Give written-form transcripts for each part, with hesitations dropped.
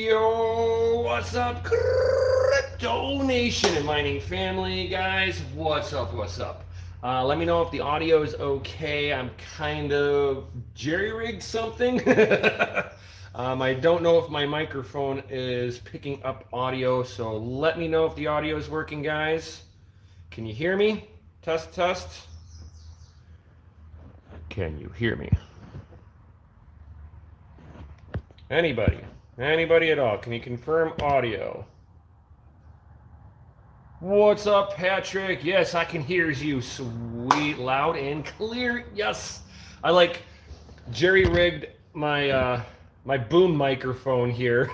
Yo, what's up, Crypto Nation and mining family, guys? What's up? What's up? Let me know if the audio is okay. I'm kind of jerry-rigged something. I don't know if my microphone is picking up audio, so let me know if the audio is working, guys. Can you hear me? Test, test. Can you hear me? Anybody? Anybody at all? Can you confirm audio? What's up, Patrick? Yes, I can hear you. Sweet, loud and clear. Yes, I like jerry-rigged my boom microphone here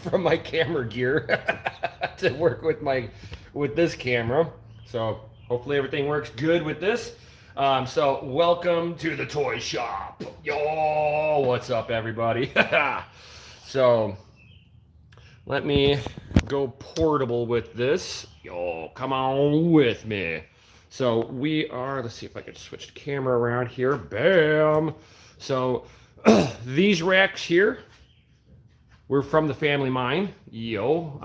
from my camera gear to work with this camera. So hopefully everything works good with this. So welcome to the toy shop. Yo, what's up, everybody? So let me go portable with this. Yo, come on with me. So we are, let's see if I can switch the camera around here. Bam. So these racks here were from the family mine. Yo,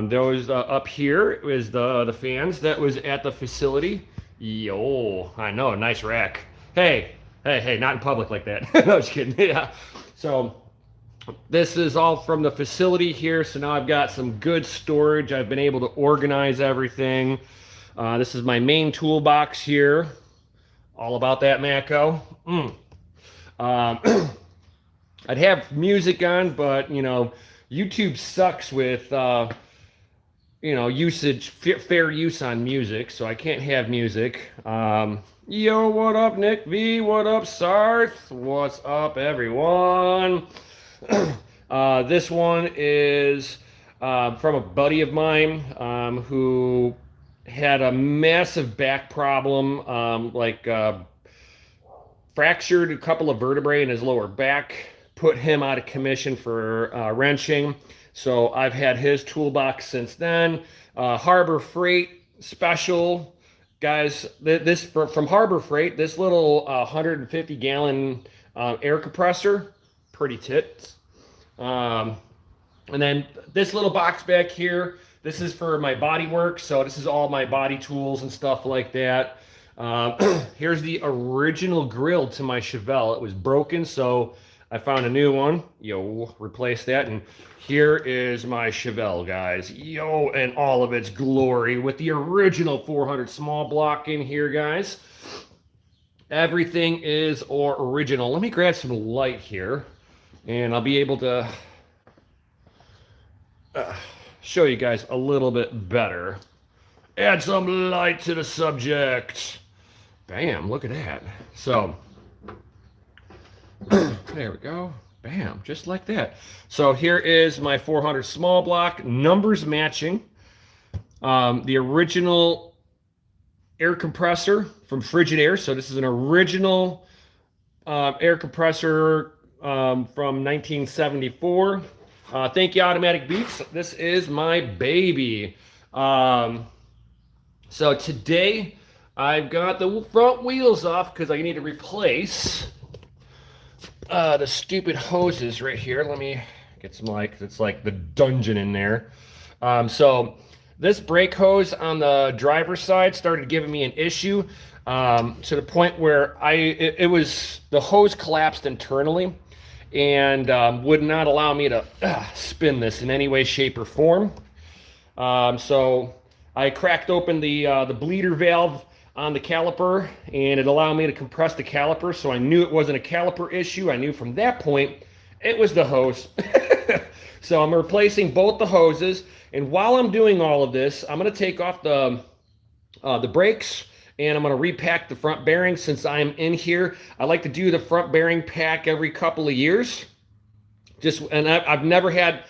those up here is the fans that was at the facility. Yo, I know, nice rack. Hey, not in public like that. No, just kidding. Yeah. So this is all from the facility here. So now I've got some good storage. I've been able to organize everything. This is my main toolbox here. All about that Mako. I'd have music on, but you know, YouTube sucks with you know, usage, fair use on music, so I can't have music. Yo, what up, Nick V? What up, Sarth? What's up, everyone? This one is from a buddy of mine who had a massive back problem, fractured a couple of vertebrae in his lower back, put him out of commission for wrenching. So I've had his toolbox since then. Harbor Freight special, guys. This from Harbor Freight. This little 150 gallon air compressor, pretty tits. And then this little box back here. This is for my body work. So this is all my body tools and stuff like that. Here's the original grill to my Chevelle. It was broken, so I found a new one. Yo, replace that. And here is my Chevelle, guys. Yo, and all of its glory with the original 400 small block in here, guys. Everything is original. Let me grab some light here, and I'll be able to show you guys a little bit better. Add some light to the subject. Bam, look at that. So there we go. Bam, just like that. So here is my 400 small block, numbers matching. The original air compressor from Frigidaire. So this is an original air compressor from 1974. Thank you, Automatic Beats. This is my baby. So today I've got the front wheels off because I need to replace the stupid hoses right here. Let me get some light because it's like the dungeon in there. So this brake hose on the driver's side started giving me an issue to the point where the hose collapsed internally and would not allow me to spin this in any way, shape, or form. So I cracked open the bleeder valve on the caliper, and it allowed me to compress the caliper, so I knew it wasn't a caliper issue. I knew from that point it was the hose. So I'm replacing both the hoses, and while I'm doing all of this, I'm going to take off the brakes, and I'm going to repack the front bearings since I'm in here. I like to do the front bearing pack every couple of years. I've never had,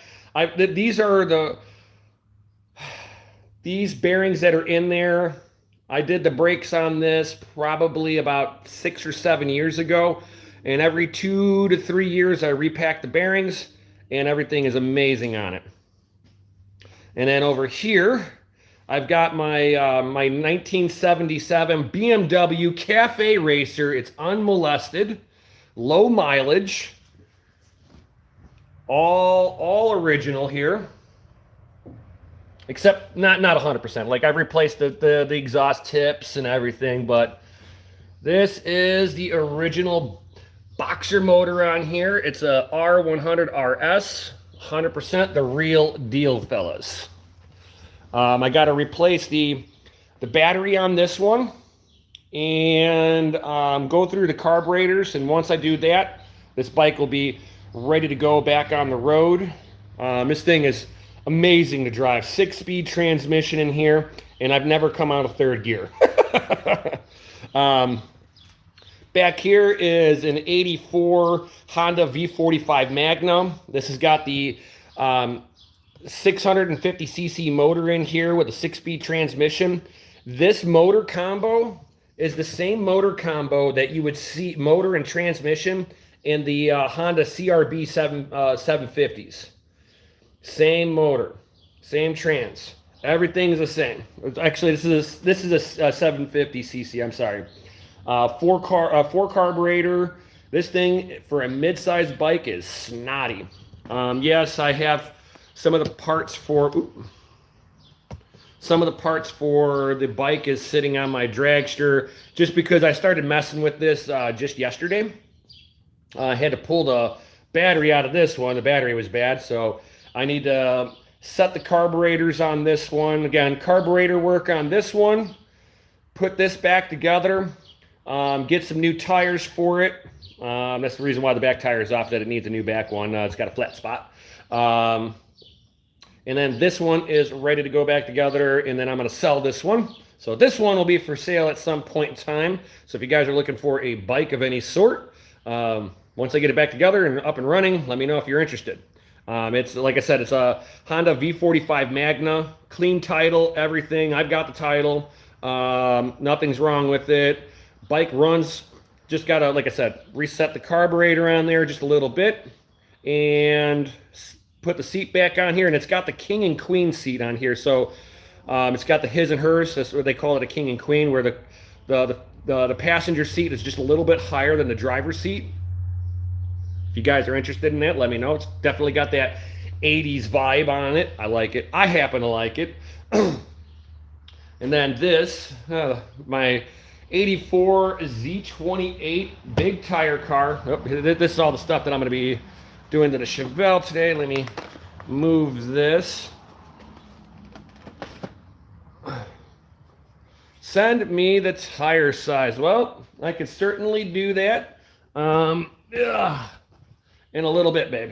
these bearings that are in there, I did the brakes on this probably about 6 or 7 years ago, and every 2 to 3 years I repack the bearings, and everything is amazing on it. And then over here, I've got my 1977 BMW Cafe Racer. It's unmolested, low mileage, All original here. Except not 100%. Like I've replaced the exhaust tips and everything, but this is the original boxer motor on here. It's a R100 RS, 100% the real deal, fellas. I got to replace the battery on this one and go through the carburetors. And once I do that, this bike will be ready to go back on the road. This thing is amazing to drive. 6-speed transmission in here, and I've never come out of third gear. Back here is an 84 Honda V45 Magnum. This has got the 650cc motor in here with a 6-speed transmission. This motor combo is the same motor combo that you would see, motor and transmission, in the Honda CRB 750s. Same motor, same trans. Everything's the same. Actually, this is a 750cc. I'm sorry. Four carburetor. This thing for a mid-sized bike is snotty. Yes, I have some of the parts for. Some of the parts for the bike is sitting on my dragster just because I started messing with this just yesterday. I had to pull the battery out of this one. The battery was bad, so I need to set the carburetors on this one. Again, carburetor work on this one. Put this back together. Get some new tires for it. That's the reason why the back tire is off, that it needs a new back one. It's got a flat spot. And then this one is ready to go back together, and then I'm going to sell this one. So this one will be for sale at some point in time. So if you guys are looking for a bike of any sort, once I get it back together and up and running, let me know if you're interested. It's, like I said, it's a Honda V45 Magna, clean title, everything. I've got the title. Nothing's wrong with it. Bike runs. Just got to, like I said, reset the carburetor on there just a little bit and put the seat back on here. And it's got the king and queen seat on here. So it's got the his and hers. That's what they call it, a king and queen, where the passenger seat is just a little bit higher than the driver's seat. If you guys are interested in that, let me know. It's definitely got that 80s vibe on it. I like it. I happen to like it. And then this, my 84 Z28 big tire car. Oh, this is all the stuff that I'm going to be doing to the Chevelle today. Let me move this. Send me the tire size. Well, I could certainly do that. In a little bit, babe.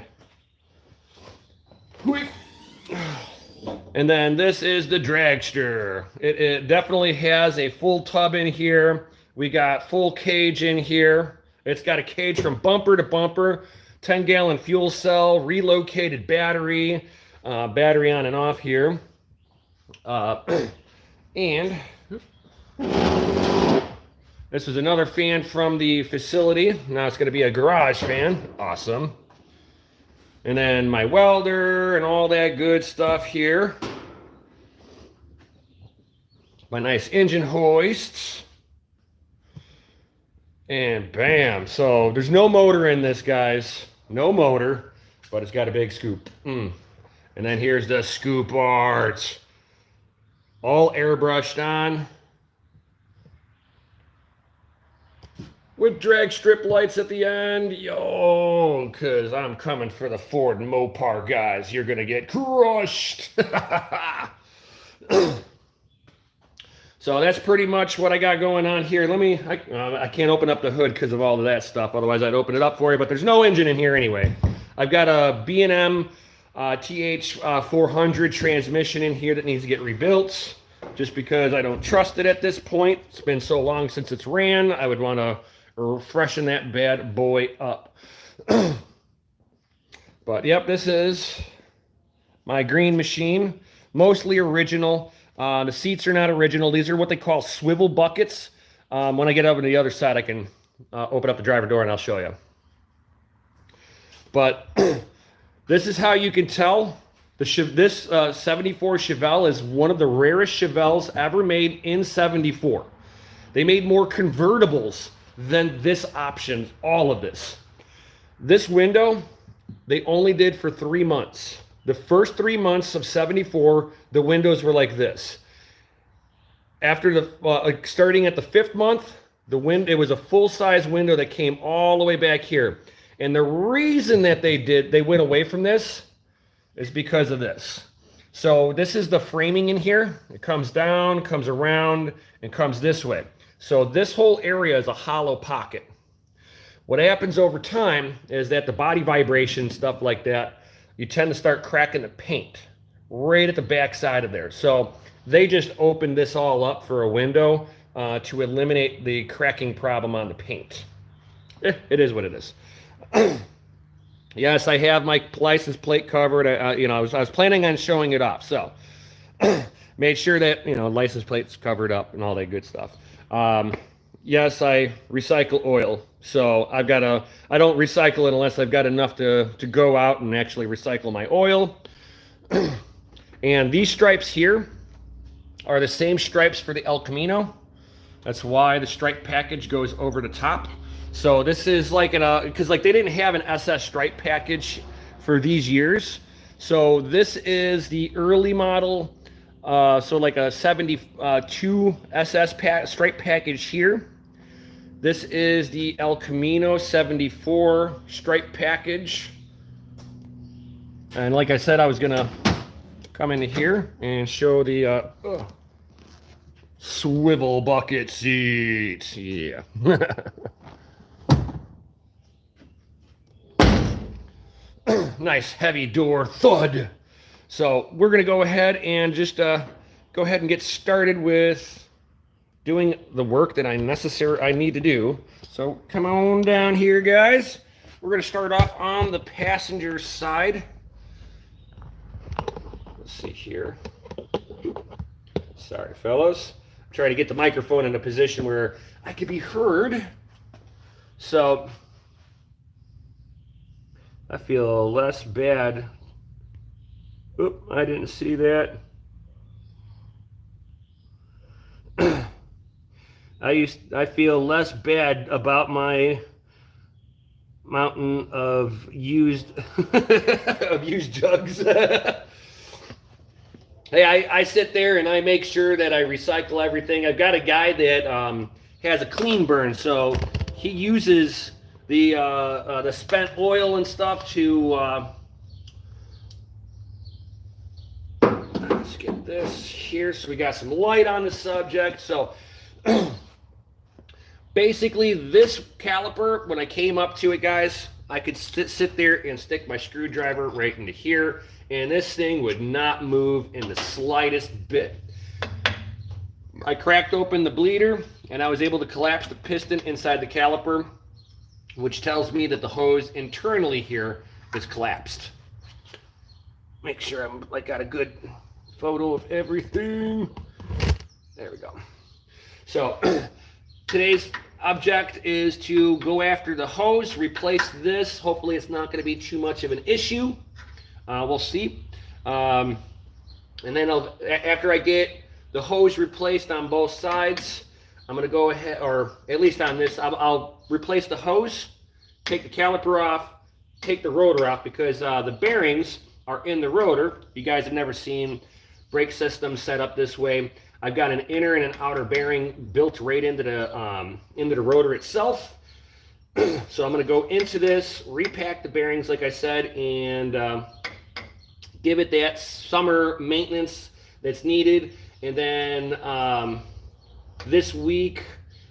And then this is the dragster. It definitely has a full tub in here. We got full cage in here. It's got a cage from bumper to bumper, 10-gallon fuel cell, relocated battery, battery on and off here. And this is another fan from the facility. Now it's going to be a garage fan. Awesome. And then my welder and all that good stuff here. My nice engine hoists. And bam. So there's no motor in this, guys. No motor, but it's got a big scoop. And then here's the scoop arch. All airbrushed on. With drag strip lights at the end. Yo, because I'm coming for the Ford Mopar, guys. You're going to get crushed. So that's pretty much what I got going on here. I can't open up the hood because of all of that stuff. Otherwise, I'd open it up for you. But there's no engine in here anyway. I've got a B&M TH400 transmission in here that needs to get rebuilt. Just because I don't trust it at this point. It's been so long since it's ran. I would want to freshen that bad boy up. But yep, this is my green machine. Mostly original. The seats are not original. These are what they call swivel buckets. When I get over to the other side, I can open up the driver door and I'll show you. But this is how you can tell. This 74 Chevelle is one of the rarest Chevelles ever made in 74. They made more convertibles than this option, all of this. This window they only did for 3 months. The first 3 months of 74, the windows were like this. After the starting at the 5th month, it was a full-size window that came all the way back here. And the reason that they went away from this is because of this. So this is the framing in here. It comes down, comes around, and comes this way. So this whole area is a hollow pocket. What happens over time is that the body vibration, stuff like that, you tend to start cracking the paint right at the back side of there. So they just opened this all up for a window to eliminate the cracking problem on the paint. It is what it is. Yes, I have my license plate covered. I was planning on showing it off, so made sure that license plate's covered up and all that good stuff. Yes, I recycle oil, so I don't recycle it unless I've got enough to go out and actually recycle my oil. And these stripes here are the same stripes for the El Camino. That's why the stripe package goes over the top. So this is like because they didn't have an SS stripe package for these years. So this is the early model, so like a 72 SS stripe package here. This is the El Camino 74 stripe package. And like I said, I was gonna come into here and show the swivel bucket seat. Yeah. Nice heavy door thud. So we're gonna go ahead and just go ahead and get started with doing the work that I need to do. So come on down here, guys. We're gonna start off on the passenger side. Let's see here. Sorry, fellas. I'm trying to get the microphone in a position where I could be heard. So I feel less bad. Oop, I didn't see that. I feel less bad about my mountain of used jugs. Hey, I sit there and I make sure that I recycle everything. I've got a guy that has a clean burn, so he uses the spent oil and stuff to let's get this here so we got some light on the subject. So basically this caliper, when I came up to it, guys, I could sit there and stick my screwdriver right into here and this thing would not move in the slightest bit. I cracked open the bleeder and I was able to collapse the piston inside the caliper, which tells me that the hose internally here is collapsed. Make sure I got a good photo of everything. There we go. So today's object is to go after the hose, replace this. Hopefully it's not going to be too much of an issue. We'll see. And then after I get the hose replaced on both sides, I'm going to go ahead, or at least on this, I'll replace the hose, take the caliper off, take the rotor off, because the bearings are in the rotor. You guys have never seen brake systems set up this way. I've got an inner and an outer bearing built right into the rotor itself. So I'm going to go into this, repack the bearings, like I said, and give it that summer maintenance that's needed. And then this week,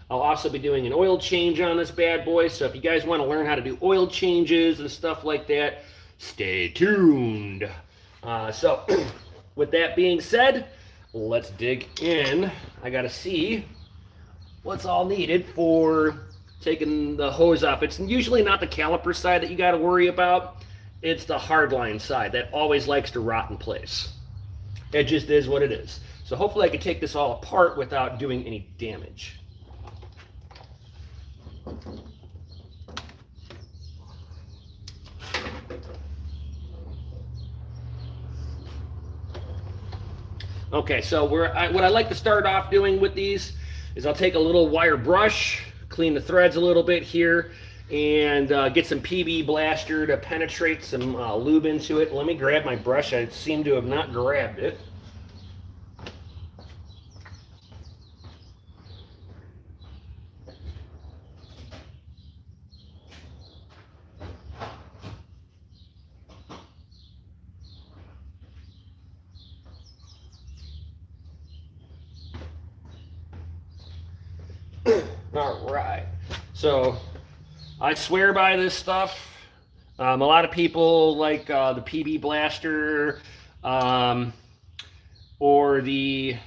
I'll also be doing an oil change on this bad boy. So if you guys want to learn how to do oil changes and stuff like that, stay tuned. So with that being said, let's dig in. I got to see what's all needed for taking the hose off. It's usually not the caliper side that you got to worry about. It's the hardline side that always likes to rot in place. It just is what it is. So hopefully I can take this all apart without doing any damage. Okay, so what I like to start off doing with these is I'll take a little wire brush, clean the threads a little bit here, and get some PB Blaster to penetrate some lube into it. Let me grab my brush. I seem to have not grabbed it. All right. So I swear by this stuff. A lot of people like the PB Blaster or the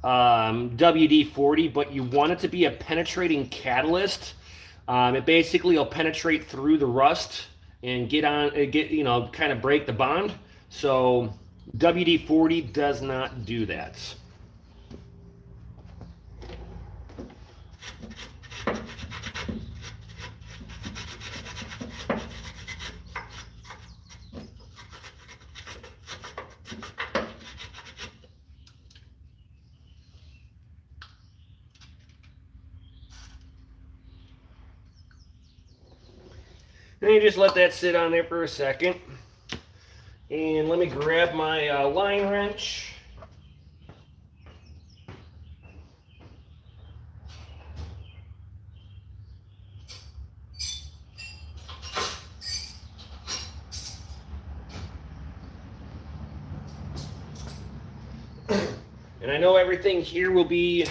WD-40, but you want it to be a penetrating catalyst. It basically will penetrate through the rust and kind of break the bond. So WD-40 does not do that. Then you just let that sit on there for a second. And let me grab my line wrench. And I know everything here will be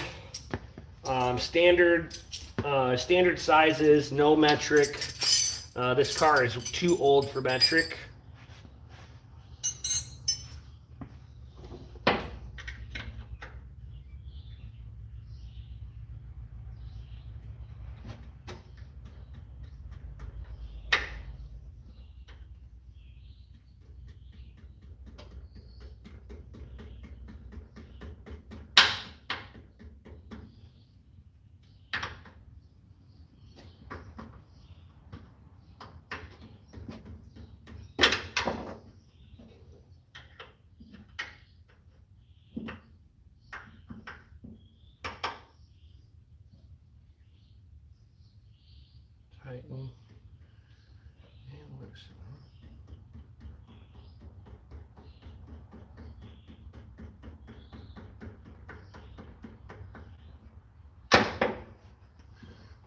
standard sizes, no metric. This car is too old for metric. Tighten and loosen.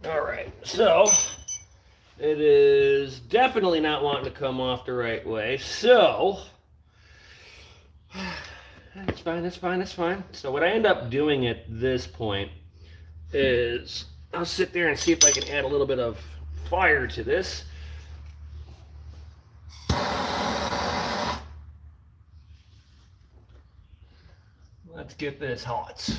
All right, so it is definitely not wanting to come off the right way. So that's fine, that's fine, that's fine. So what I end up doing at this point is I'll sit there and see if I can add a little bit of fire to this. Let's get this hot.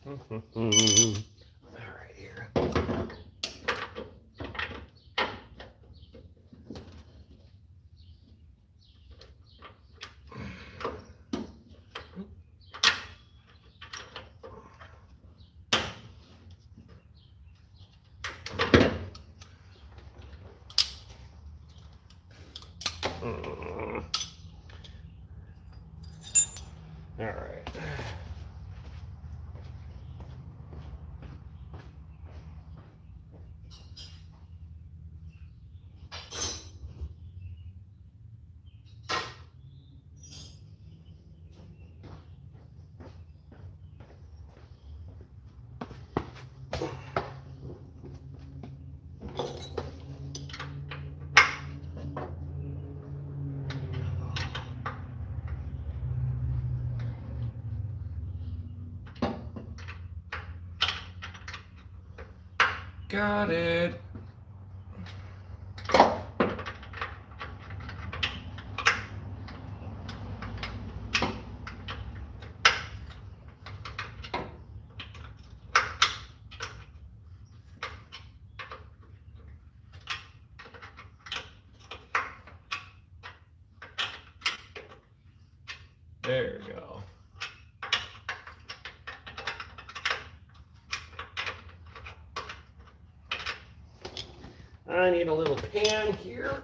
right, here. All right. Got it. There we go. I need a little pan here.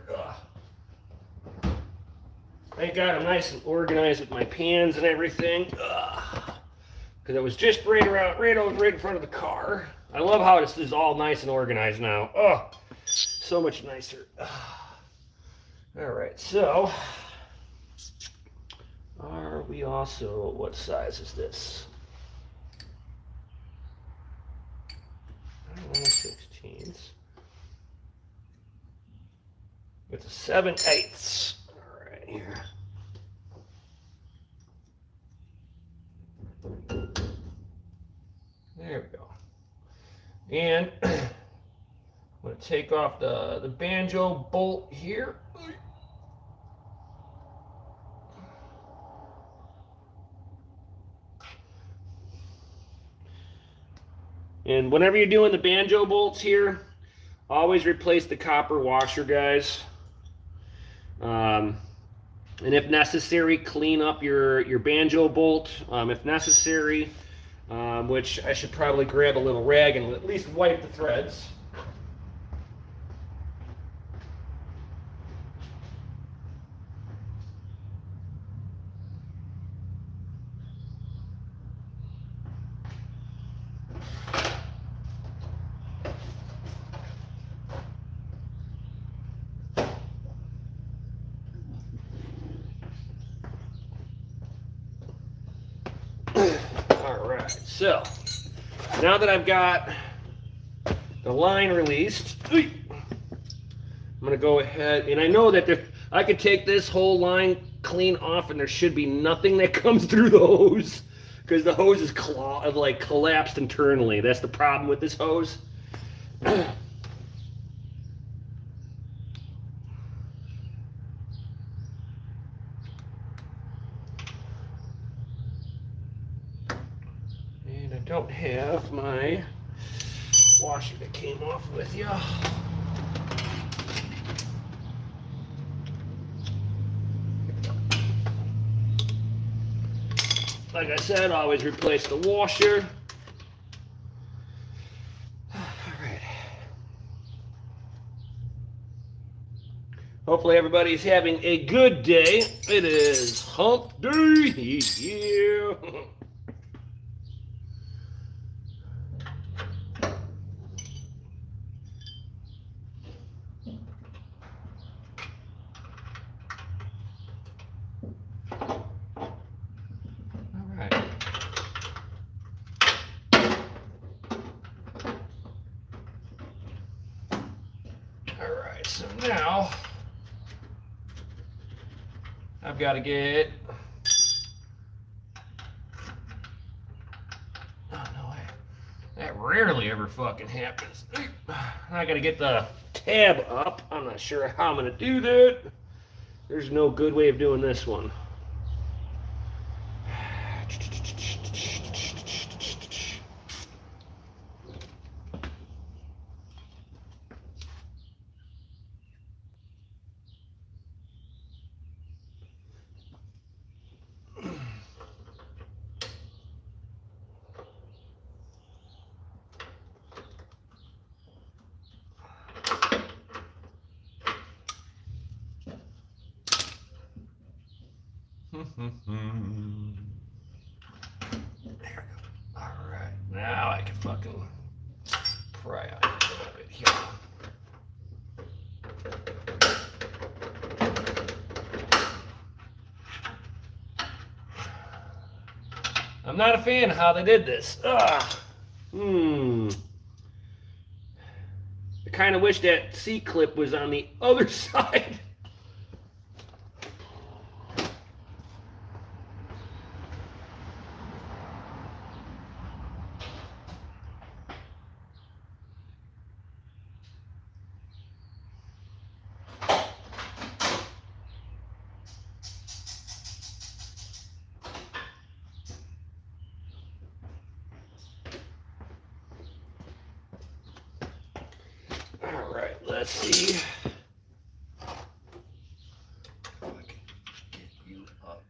Thank God I'm nice and organized with my pans and everything. Because it was just right in front of the car. I love how this is all nice and organized now. Oh, so much nicer. All right, so are we also, what size is this? 16ths. It's a 7/8. All right, here. There we go. And I'm going to take off the banjo bolt here. And whenever you're doing the banjo bolts here, always replace the copper washer, guys. And if necessary, clean up your banjo bolt, if necessary, which I should probably grab a little rag and at least wipe the threads. So, now that I've got the line released, I'm going to go ahead, and I know that I could take this whole line clean off and there should be nothing that comes through the hose, because the hose is like collapsed internally. That's the problem with this hose. Don't have my washer that came off with you. Like I said, always replace the washer. All right. Hopefully everybody's having a good day. It is hump day. Yeah. So now I've got to get, oh no way, that rarely ever fucking happens. I got to get the tab up. I'm not sure how I'm going to do that. There's no good way of doing this one. we go. All right, now I can fucking pry out a little bit here. I'm not a fan of how they did this. Ugh. I kind of wish that C-clip was on the other side. All right, let's see. If I can get you up.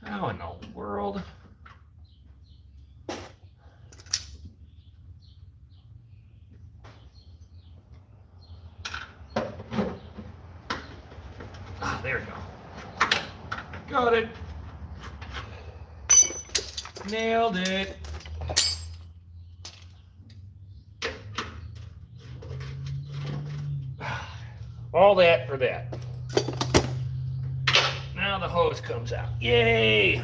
How in the world? Ah, there we go. Got it. Nailed it. All that for that. Now the hose comes out. Yay!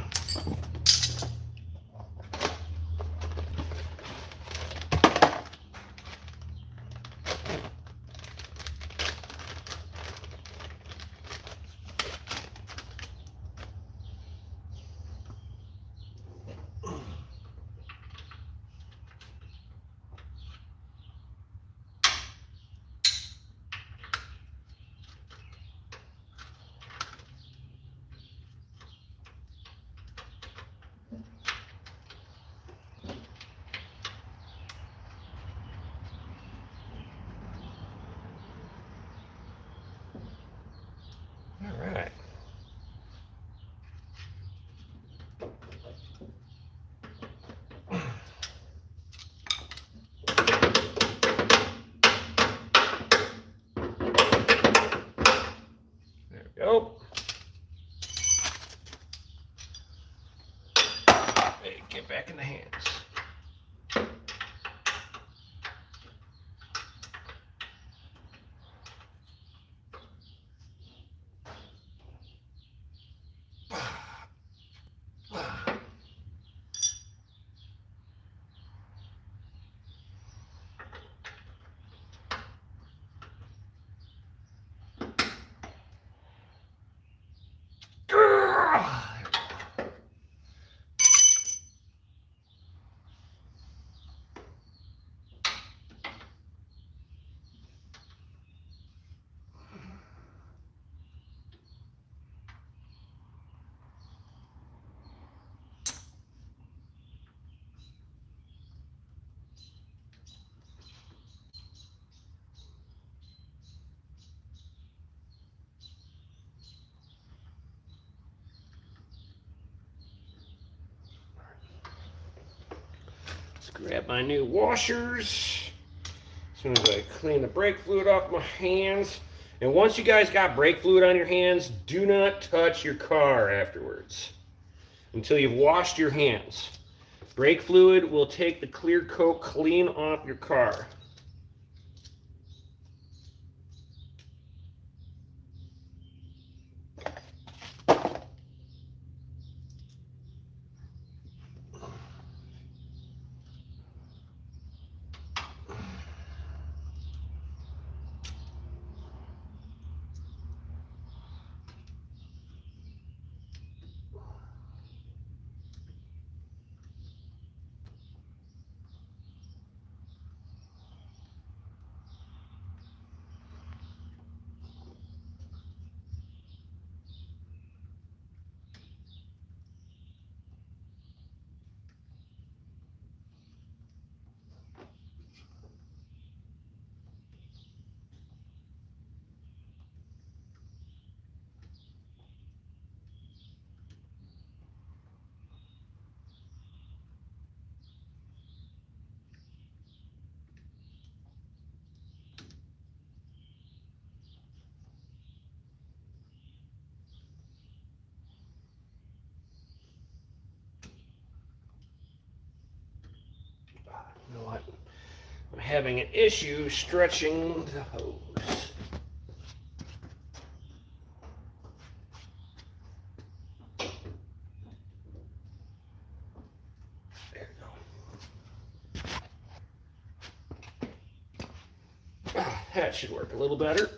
All right. There we go. Hey, get back in the hands. Let's grab my new washers. As soon as I clean the brake fluid off my hands. And once you guys got brake fluid on your hands, do not touch your car afterwards until you've washed your hands. Brake fluid will take the clear coat clean off your car. having an issue stretching the hose. There we go. That should work a little better.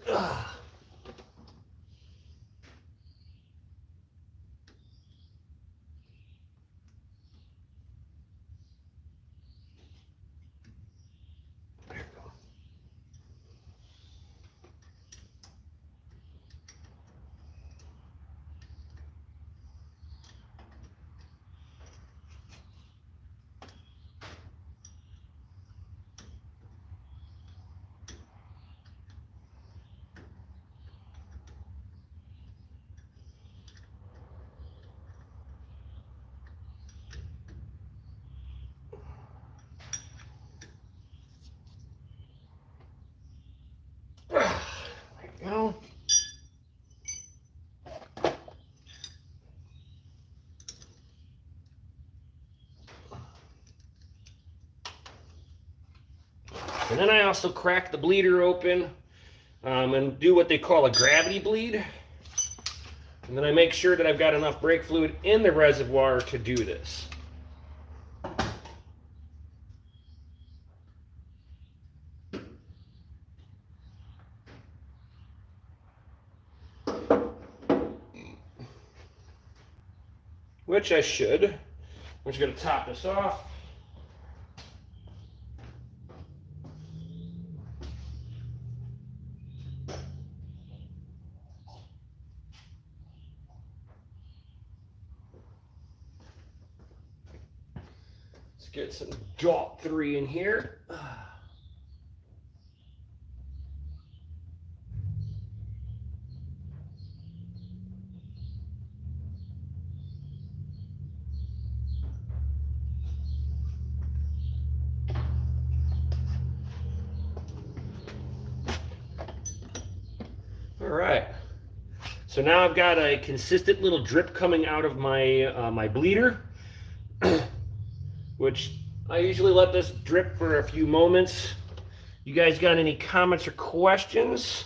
Well, and then I also crack the bleeder open and do what they call a gravity bleed. And then I make sure that I've got enough brake fluid in the reservoir to do this. Which I should. I'm just going to top this off. Let's get some DAWT 3 in here. All right, so now I've got a consistent little drip coming out of my my bleeder, which I usually let this drip for a few moments. You guys got any comments or questions?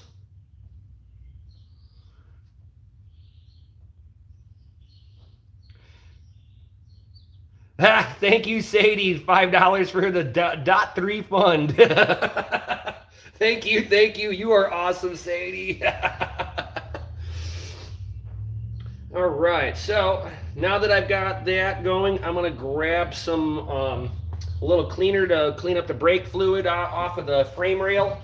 Ah, thank you, Sadie. $5 for the DAWT 3 fund. Thank you, thank you. You are awesome, Sadie. All right, so now that I've got that going, I'm gonna grab some a little cleaner to clean up the brake fluid off of the frame rail.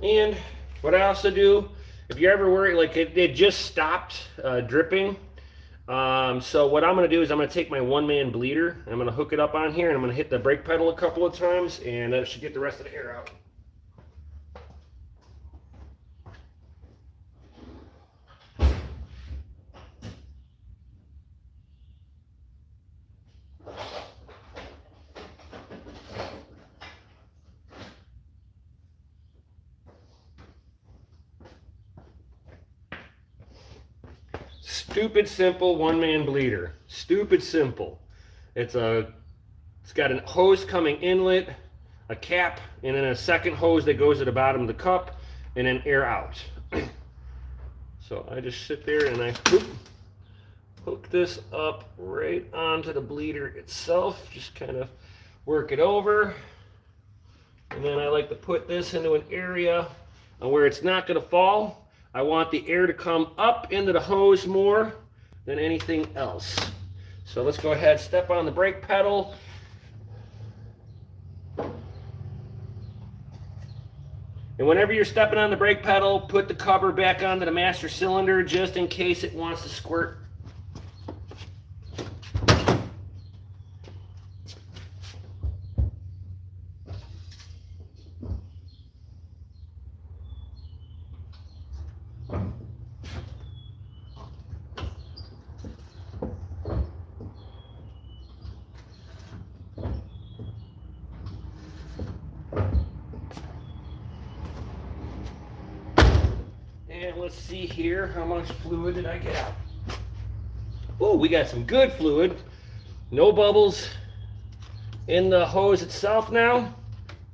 And what I also do, if you're ever worried, like it just stopped dripping, So what I'm going to do is I'm going to take my one-man bleeder, I'm going to hook it up on here, and I'm going to hit the brake pedal a couple of times, and that should get the rest of the air out. Stupid simple one-man bleeder. Stupid simple. It's got a hose coming inlet, a cap, and then a second hose that goes at the bottom of the cup, and then air out. So I just sit there and I hook this up right onto the bleeder itself. Just kind of work it over. And then I like to put this into an area where it's not going to fall. I want the air to come up into the hose more than anything else. So let's go ahead, step on the brake pedal. And whenever you're stepping on the brake pedal, put the cover back onto the master cylinder just in case it wants to squirt. And let's see here, how much fluid did I get out? Oh, we got some good fluid. No bubbles in the hose itself now.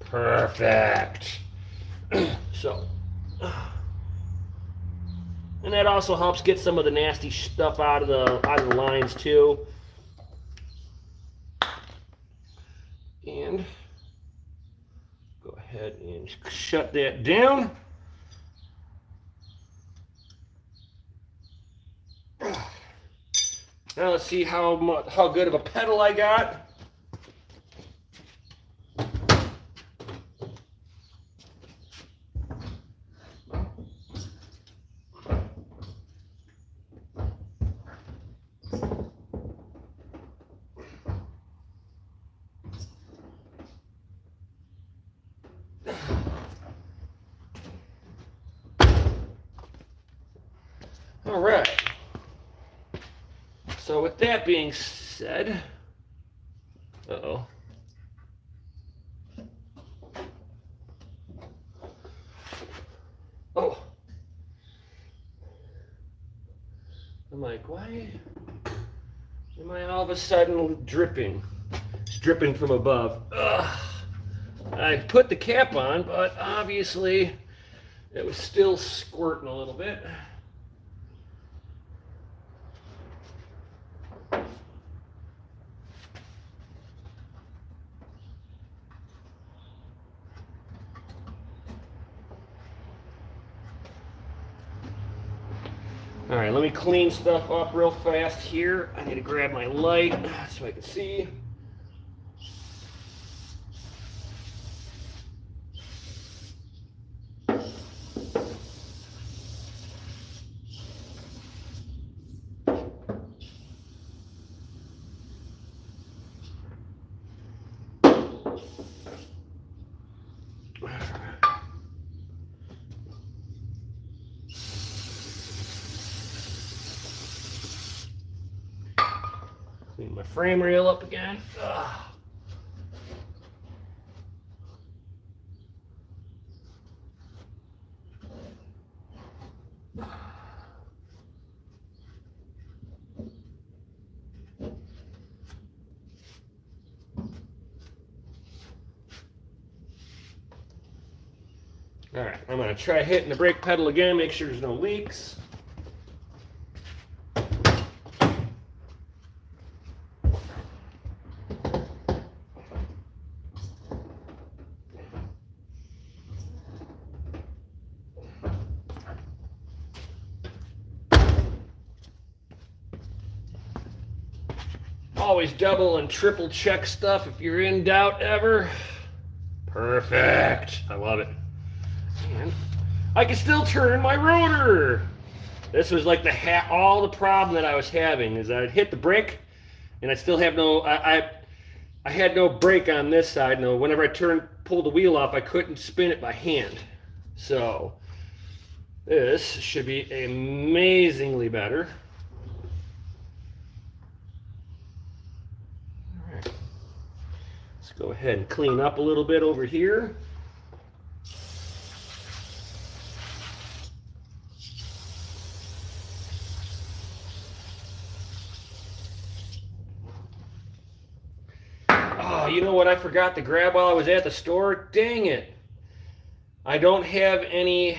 Perfect. So, and that also helps get some of the nasty stuff out of the lines too. And go ahead and shut that down. Now let's see how good of a pedal I got. All right. So with that being said, uh-oh. Oh. I'm like, why am I all of a sudden dripping? It's dripping from above. Ugh. I put the cap on, but obviously it was still squirting a little bit. All right, let me clean stuff up real fast here. I need to grab my light so I can see. Clean my frame rail up again. Ugh. All right, I'm going to try hitting the brake pedal again, make sure there's no leaks. Always double and triple check stuff if you're in doubt ever. Perfect. I love it. And I can still turn my rotor. This was like all the problem that I was having is I'd hit the brake, and I still have no. I had no brake on this side. No, whenever I pulled the wheel off, I couldn't spin it by hand. So this should be amazingly better. All right. Let's go ahead and clean up a little bit over here. Oh, you know what I forgot to grab while I was at the store? Dang it. I don't have any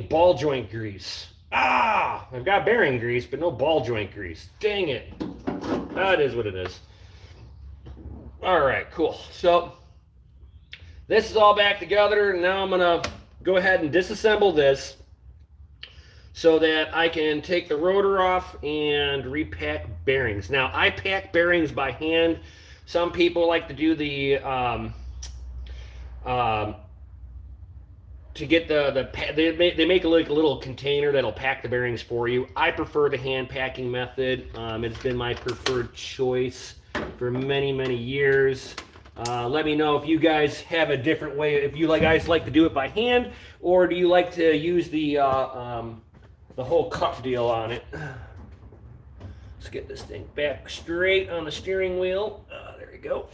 ball joint grease. Ah, I've got bearing grease, but no ball joint grease. Dang it. That is what it is. All right, cool. So this is all back together. Now I'm going to go ahead and disassemble this so that I can take the rotor off and repack bearings. Now, I pack bearings by hand. Some people like to do the to get they make like a little container that'll pack the bearings for you. I prefer the hand packing method. It's been my preferred choice for many years. Let me know if you guys have a different way, if you guys like to do it by hand, or do you like to use the whole cup deal on it. Let's get this thing back straight on the steering wheel. There we go.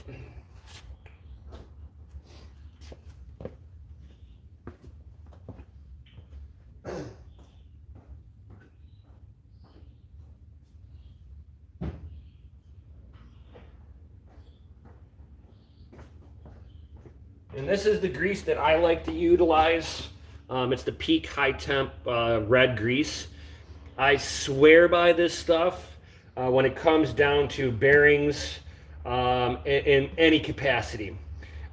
And this is the grease that I like to utilize. It's the Peak High Temp red grease. I swear by this stuff when it comes down to bearings in any capacity.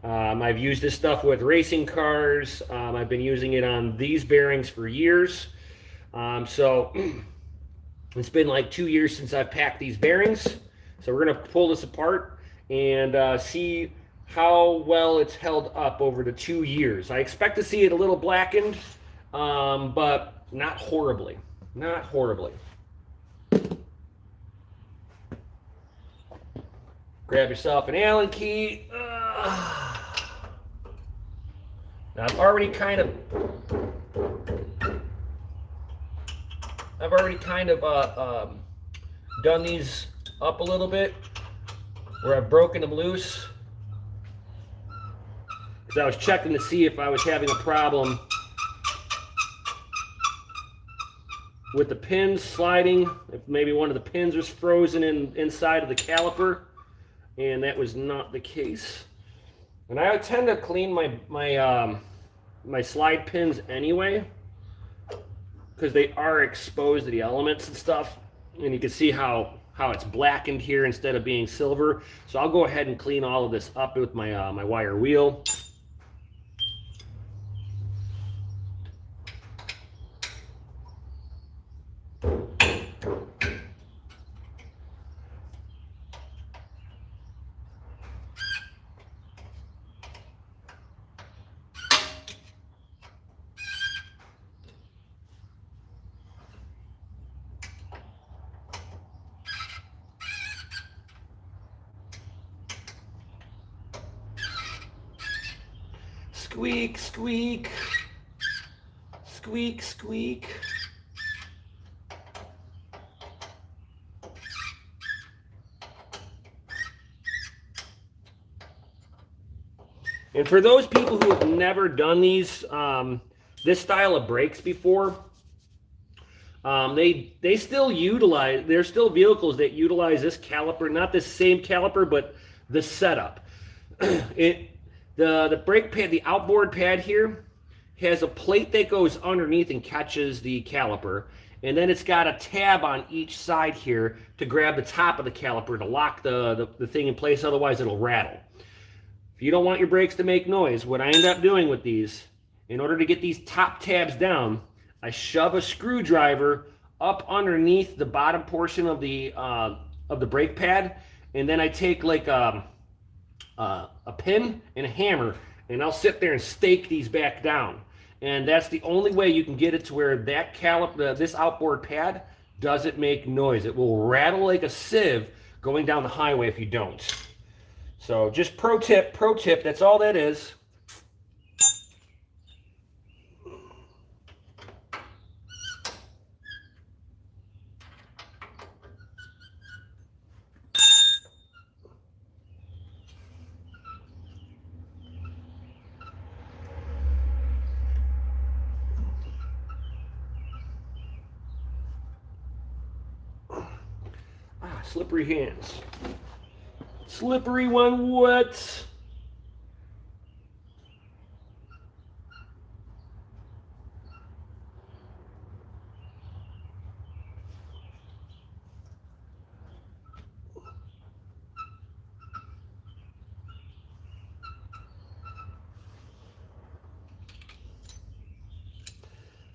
I've used this stuff with racing cars. I've been using it on these bearings for years. So it's been like 2 years since I've packed these bearings. So we're going to pull this apart and see how well it's held up over the 2 years. I expect to see it a little blackened, but not horribly. Not horribly. Grab yourself an Allen key. Now I've already kind of done these up a little bit where I've broken them loose. I was checking to see if I was having a problem with the pins sliding, if maybe one of the pins was frozen inside of the caliper, and that was not the case. And I tend to clean my slide pins anyway, because they are exposed to the elements and stuff, and you can see how it's blackened here instead of being silver. So I'll go ahead and clean all of this up with my my wire wheel. Squeak, squeak, squeak, squeak. And for those people who have never done these, this style of brakes before, they still utilize, there's still vehicles that utilize this caliper, not the same caliper, but the setup. The brake pad, the outboard pad here, has a plate that goes underneath and catches the caliper, and then it's got a tab on each side here to grab the top of the caliper to lock the thing in place, otherwise it'll rattle. If you don't want your brakes to make noise, what I end up doing with these, in order to get these top tabs down, I shove a screwdriver up underneath the bottom portion of the brake pad, and then I take like a pin and a hammer, and I'll sit there and stake these back down. And that's the only way you can get it to where that this outboard pad doesn't make noise. It will rattle like a sieve going down the highway if you don't. So just pro tip, that's all that is. Slippery hands. Slippery when wet.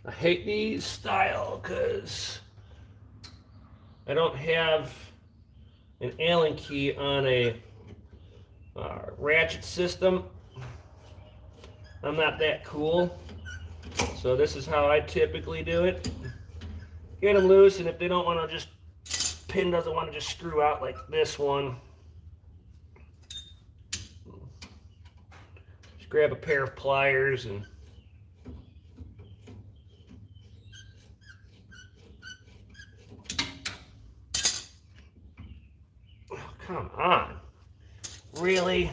I hate these style because I don't have an Allen key on a ratchet system. I'm not that cool. So this is how I typically do it. Get them loose, and if they don't want to just, pin doesn't want to just screw out like this one, just grab a pair of pliers and come on. Really?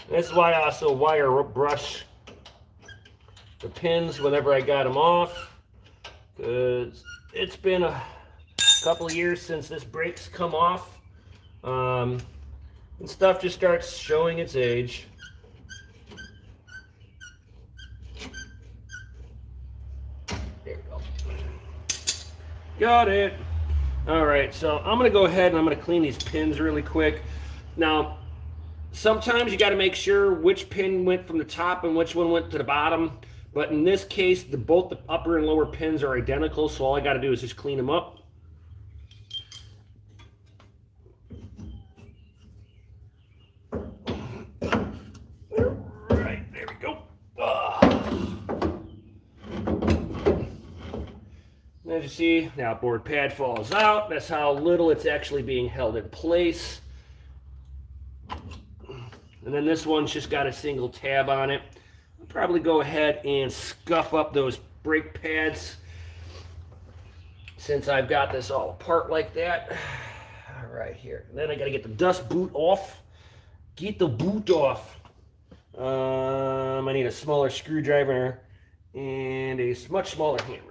This is why I also wire brush the pins whenever I got them off, because it's been a couple of years since this brake's come off, and stuff just starts showing its age. There we go. Got it. All right, so I'm going to go ahead and I'm going to clean these pins really quick. Now, sometimes you got to make sure which pin went from the top and which one went to the bottom. But in this case, both the upper and lower pins are identical, so all I got to do is just clean them up. Right, there we go. As you see, the outboard pad falls out. That's how little it's actually being held in place. And then this one's just got a single tab on it. I'll probably go ahead and scuff up those brake pads since I've got this all apart like that. All right, here. And then I got to get the dust boot off. Get the boot off. I need a smaller screwdriver and a much smaller hammer.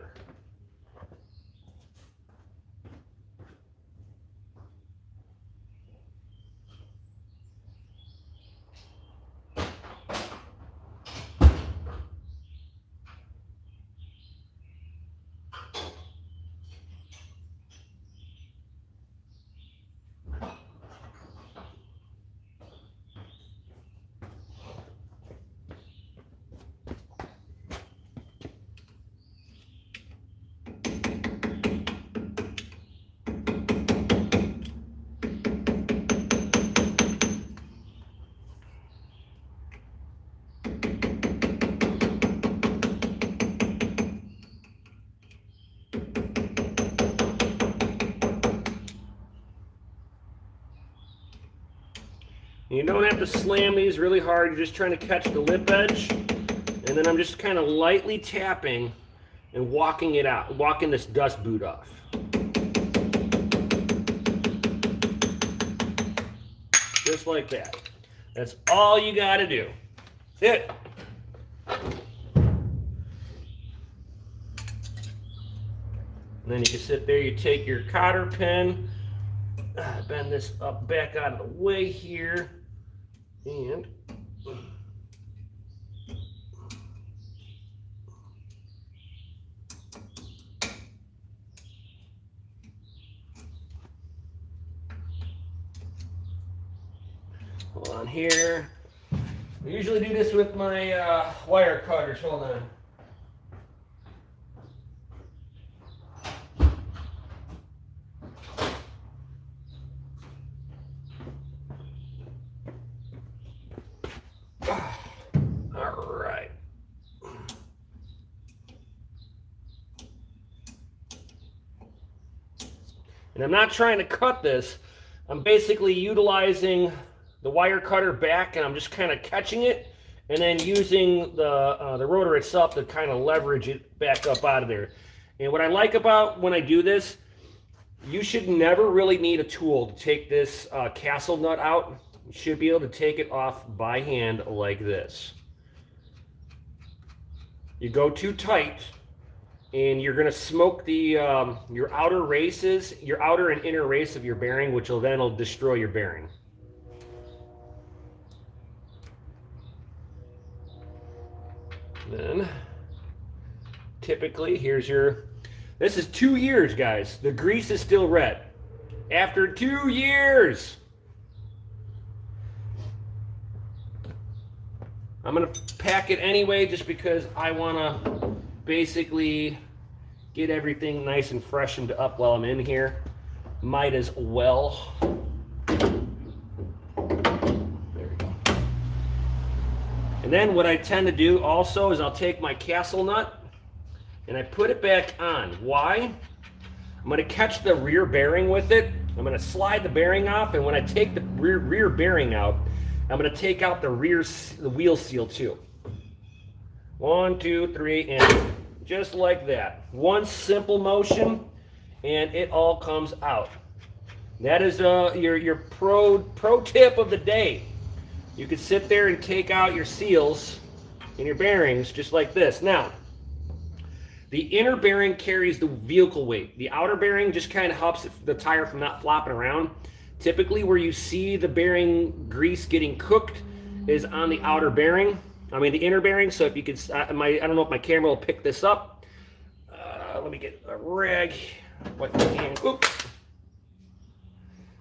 You don't have to slam these really hard. You're just trying to catch the lip edge. And then I'm just kind of lightly tapping and walking it out, walking this dust boot off. Just like that. That's all you got to do. That's it. And then you can sit there, you take your cotter pin, bend this up back out of the way here, and Hold on here. I usually do this with my wire cutters. Hold on. All right. And I'm not trying to cut this. I'm basically utilizing the wire cutter back, and I'm just kind of catching it and then using the rotor itself to kind of leverage it back up out of there. And what I like about when I do this, you should never really need a tool to take this castle nut out. You should be able to take it off by hand like this. You go too tight, and you're going to smoke the your outer races, your outer and inner race of your bearing, which will then destroy your bearing. Then, typically, here's your. This is 2 years, guys. The grease is still red. After 2 years. I'm going to pack it anyway just because I want to basically get everything nice and freshened up while I'm in here. Might as well. There we go. And then what I tend to do also is I'll take my castle nut and I put it back on. Why? I'm going to catch the rear bearing with it. I'm going to slide the bearing off, and when I take the rear bearing out, I'm going to take out the wheel seal too. 1, 2, 3, and just like that. One simple motion, and it all comes out. That is your pro tip of the day. You could sit there and take out your seals and your bearings just like this. Now, the inner bearing carries the vehicle weight. The outer bearing just kind of helps the tire from not flopping around. Typically, where you see the bearing grease getting cooked is on the outer bearing. I mean, the inner bearing. So if you could, I don't know if my camera will pick this up. Let me get a rag. Wipe my hand. Oops.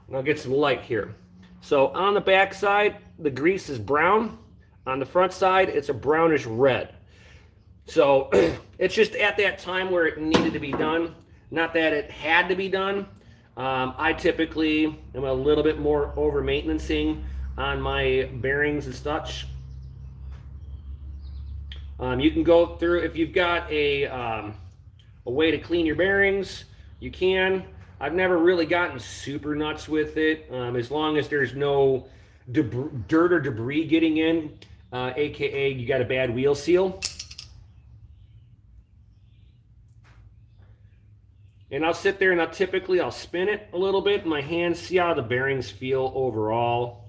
And I'll get some light here. So on the back side, the grease is brown. On the front side, it's a brownish red. So it's just at that time where it needed to be done. Not that it had to be done. I typically am a little bit more over maintenancing on my bearings and such. You can go through, if you've got a way to clean your bearings, you can. I've never really gotten super nuts with it, as long as there's no dirt or debris getting in, aka you got a bad wheel seal. And I'll sit there and I'll spin it a little bit in my hands, see how the bearings feel overall.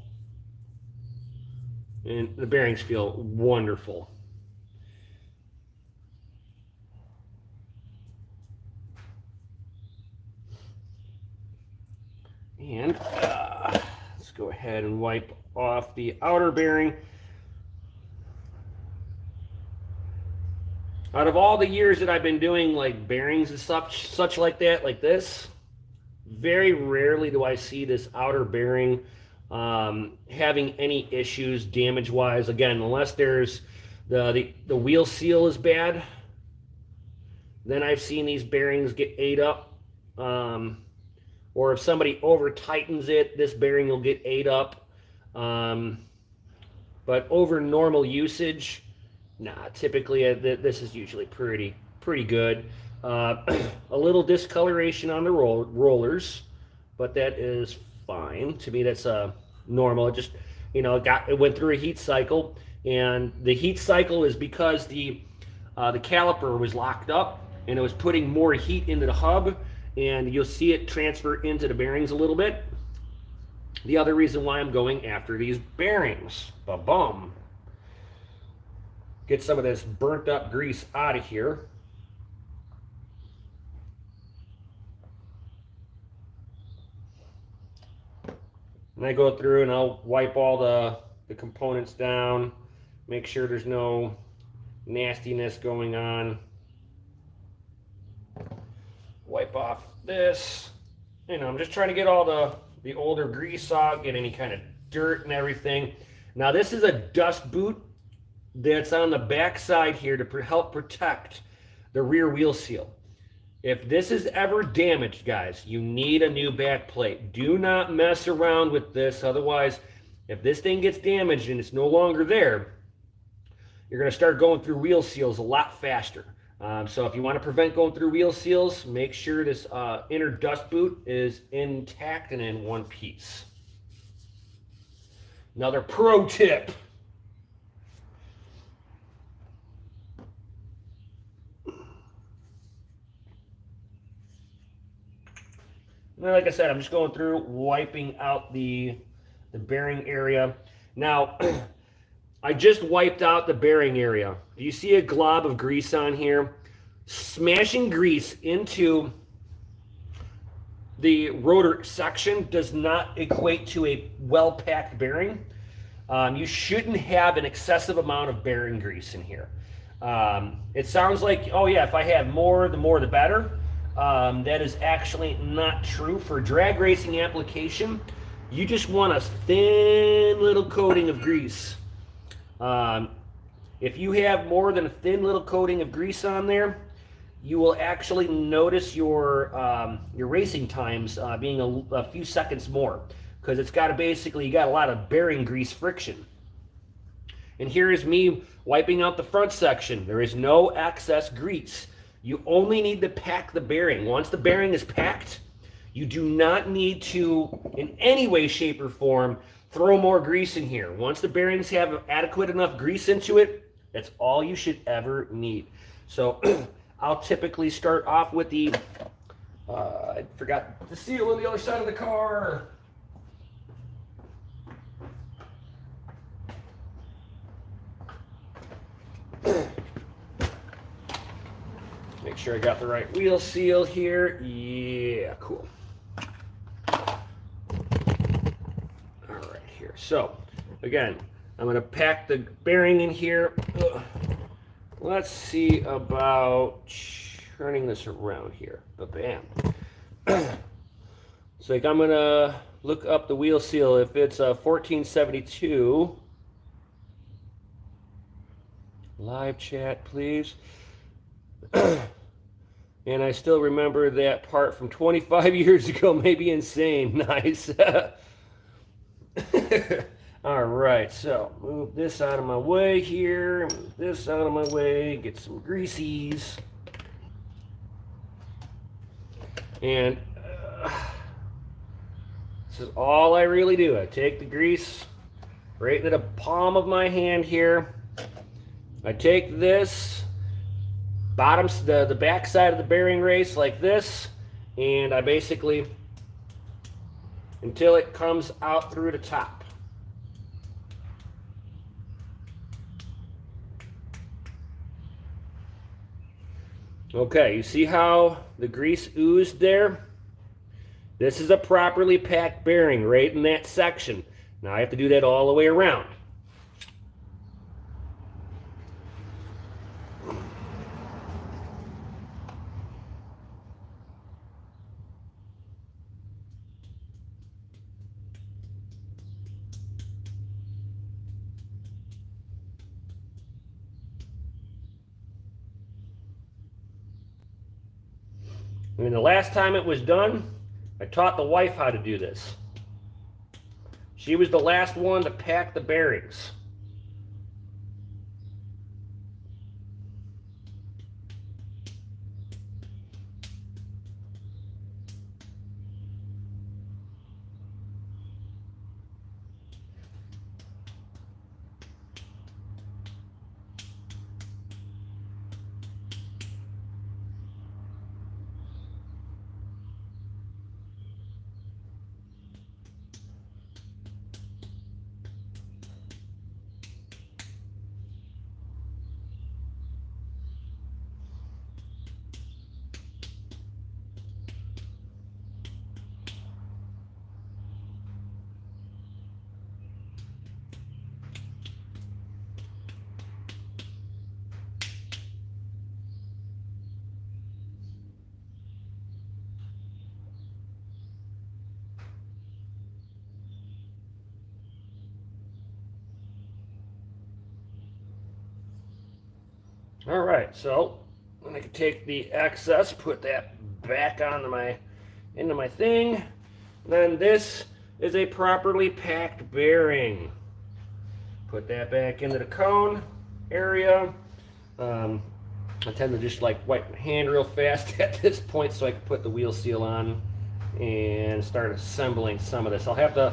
And the bearings feel wonderful. And let's go ahead and wipe off the outer bearing. Out of all the years that I've been doing like bearings and such like that, like this, very rarely do I see this outer bearing having any issues damage-wise. Again, unless there's the wheel seal is bad, then I've seen these bearings get ate up. Or if somebody over tightens it, this bearing will get ate up. But over normal usage, nah, typically this is usually pretty good. A little discoloration on the rollers, but that is fine. To me, that's normal. It just, it went through a heat cycle, and the heat cycle is because the caliper was locked up and it was putting more heat into the hub, and you'll see it transfer into the bearings a little bit. The other reason why I'm going after these bearings, ba-bum. Get some of this burnt up grease out of here. And I go through and I'll wipe all the components down, make sure there's no nastiness going on. Wipe off this. I'm just trying to get all the older grease out, get any kind of dirt and everything. Now this is a dust boot that's on the back side here to help protect the rear wheel seal. If this is ever damaged, guys, you need a new back plate. Do not mess around with this. Otherwise, if this thing gets damaged and it's no longer there, you're going to start going through wheel seals a lot faster. So if you want to prevent going through wheel seals, make sure this inner dust boot is intact and in one piece. Another pro tip. Like I said, I'm just going through, wiping out the bearing area. Now, I just wiped out the bearing area. Do you see a glob of grease on here? Smashing grease into the rotor section does not equate to a well-packed bearing. You shouldn't have an excessive amount of bearing grease in here. It sounds like, oh yeah, if I have more, the more the better. That is actually not true. For drag racing application, you just want a thin little coating of grease. If you have more than a thin little coating of grease on there, you will actually notice your racing times being a few seconds more, because it's got to basically, you got a lot of bearing grease friction. And here is me wiping out the front section. There is no excess grease. You only need to pack the bearing. Once the bearing is packed, you do not need to, in any way, shape, or form, throw more grease in here. Once the bearings have adequate enough grease into it, that's all you should ever need. So I'll typically start off with the, I forgot the seal on the other side of the car. Make sure I got the right wheel seal here. Yeah, cool. All right, here. So, again, I'm going to pack the bearing in here. Let's see about turning this around here. Ba-bam. So, like, I'm going to look up the wheel seal. If it's 1472, live chat, please. And I still remember that part from 25 years ago. Maybe insane. Nice. All right, so move this out of my way here. Move this out of my way. Get some greasies. And this is all I really do. I take the grease right into the palm of my hand here. I take this the back side of the bearing race like this, and I basically, until it comes out through the top. Okay, you see how the grease oozed there? This is a properly packed bearing right in that section. Now I have to do that all the way around. And the last time it was done, I taught the wife how to do this. She was the last one to pack the bearings. All right, so then I can take the excess, put that back onto into my thing. Then this is a properly packed bearing. Put that back into the cone area. I tend to just like wipe my hand real fast at this point so I can put the wheel seal on and start assembling some of this. I'll have to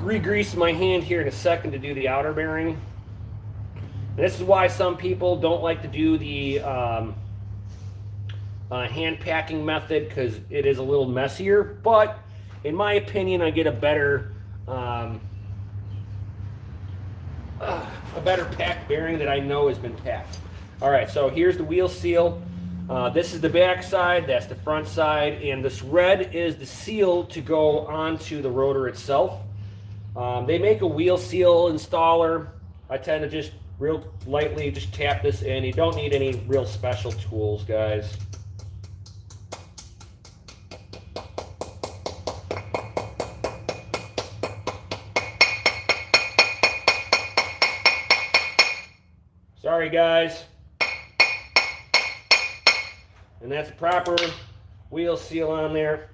re-grease my hand here in a second to do the outer bearing. And this is why some people don't like to do the hand packing method, because it is a little messier, but in my opinion I get a better packed bearing that I know has been packed. All right, so here's the wheel seal. This is the back side, that's the front side, and this red is the seal to go onto the rotor itself. They make a wheel seal installer. I tend to just real lightly just tap this in. You don't need any real special tools, guys. Sorry, guys. And that's a proper wheel seal on there.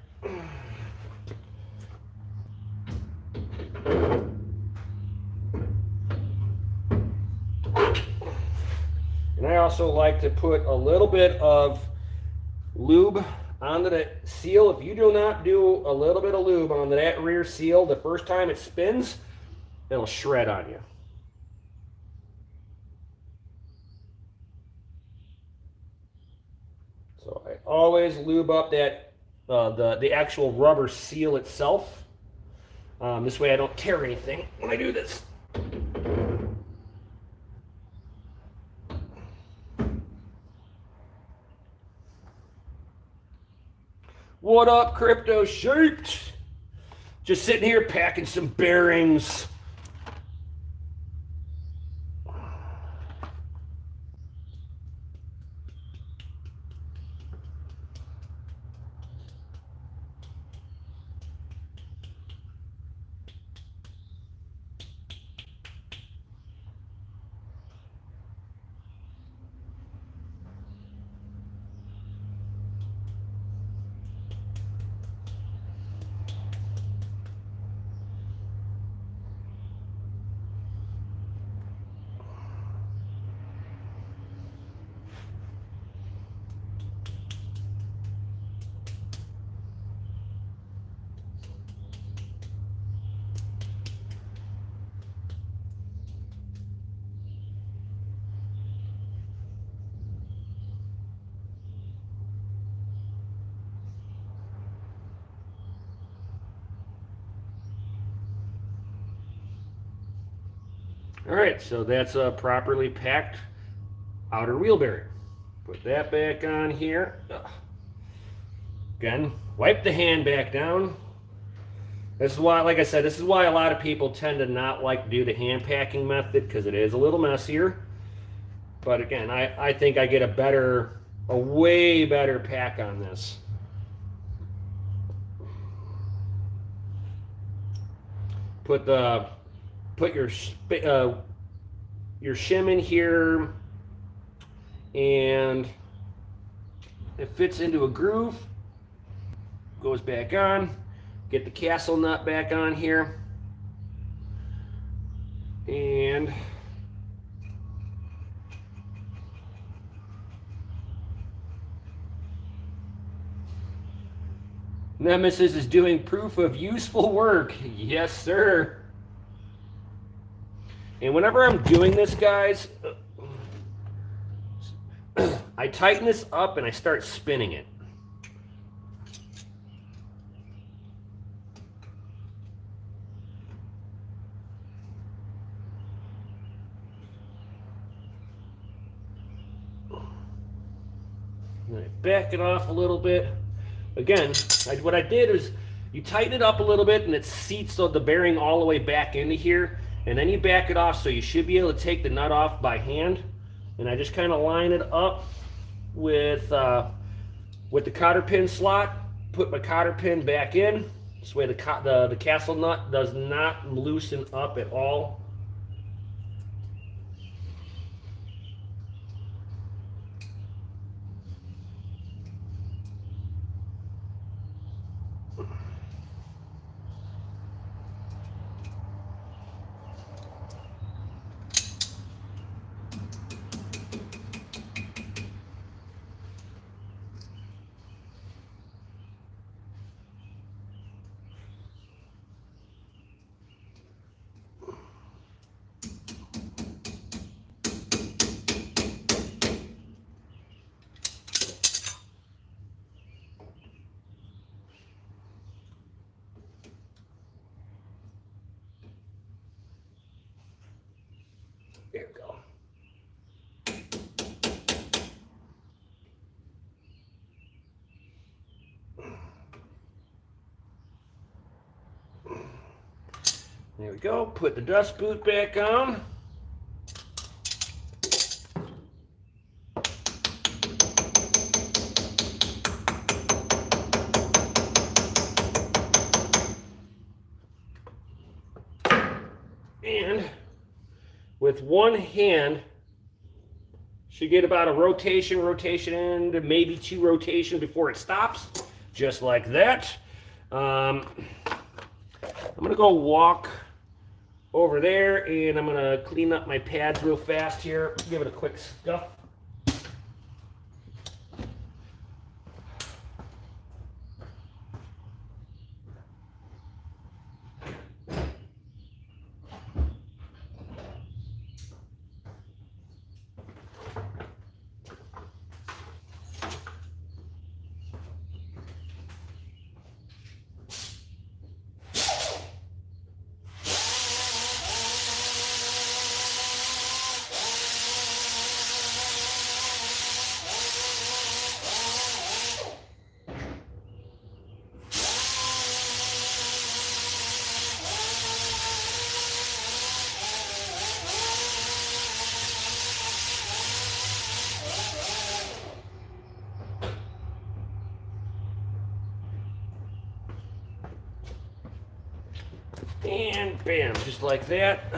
And I also like to put a little bit of lube onto the seal. If you do not do a little bit of lube onto that rear seal the first time it spins, it'll shred on you. So I always lube up that the actual rubber seal itself. This way I don't tear anything when I do this. What up, Crypto Shaped? Just sitting here packing some bearings. All right, so that's a properly packed outer wheel bearing. Put that back on here. Again, wipe the hand back down. This is why, like I said, this is why a lot of people tend to not like to do the hand packing method, because it is a little messier. But again, I think I get a way better pack on this. Put your shim in here, and it fits into a groove. Goes back on. Get the castle nut back on here, and Nemesis is doing proof of useful work. Yes, sir. And whenever I'm doing this, guys, I tighten this up and I start spinning it. And I back it off a little bit. Again, what I did is you tighten it up a little bit and it seats the bearing all the way back into here. And then you back it off, so you should be able to take the nut off by hand. And I just kind of line it up with the cotter pin slot. Put my cotter pin back in. This way the castle nut does not loosen up at all. There we go. There we go. Put the dust boot back on. And with one hand, should get about a rotation to maybe 2 rotations before it stops, just like that. I'm gonna go walk over there and I'm gonna clean up my pads real fast here. Give it a quick scuff. And bam, just like that.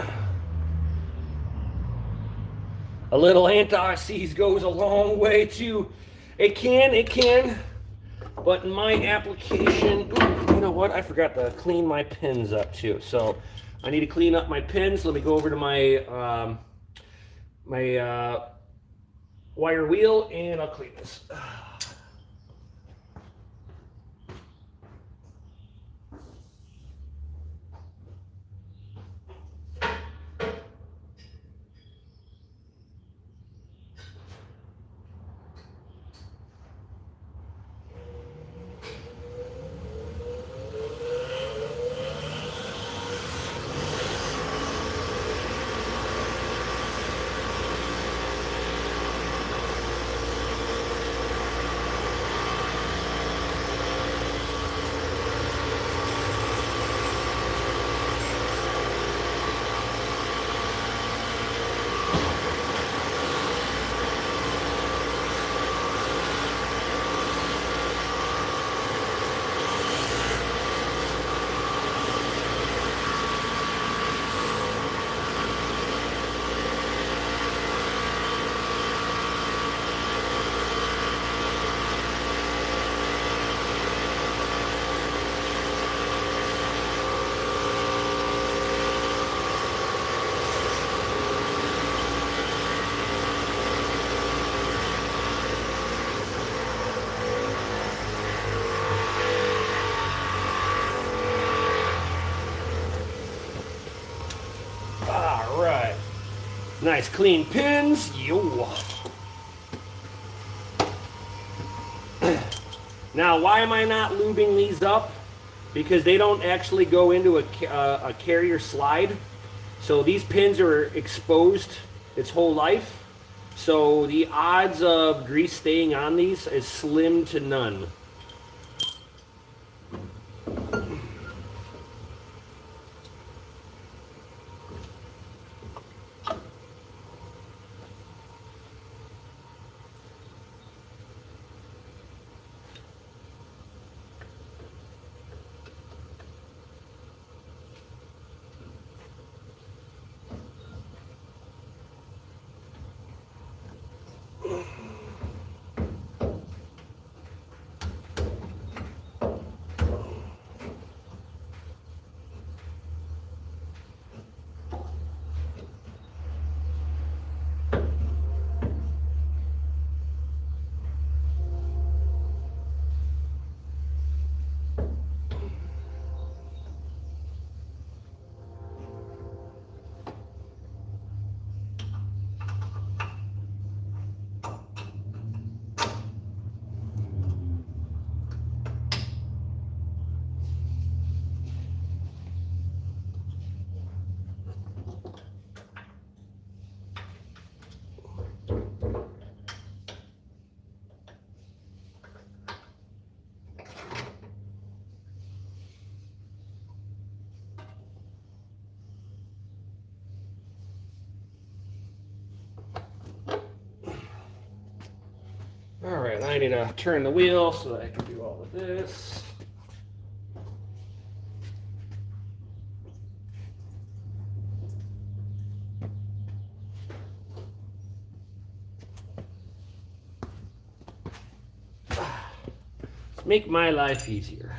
A little anti-seize goes a long way too. It can, but in my application, you know what? I forgot to clean my pins up too. So I need to clean up my pins. Let me go over to my wire wheel and I'll clean this. All right, nice clean pins. Yo. Now, why am I not lubing these up? Because they don't actually go into a carrier slide. So these pins are exposed its whole life. So the odds of grease staying on these is slim to none. All right, I need to turn the wheel so that I can do all of this. Let's make my life easier.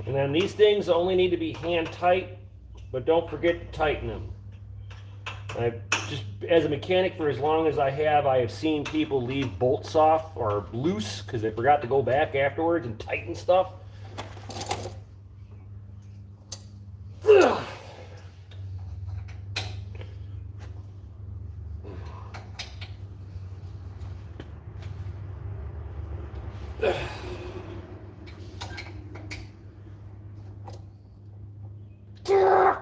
And then these things only need to be hand tight, but don't forget to tighten them. I just, as a mechanic, for as long as I have seen people leave bolts off or loose because they forgot to go back afterwards and tighten stuff. Ugh.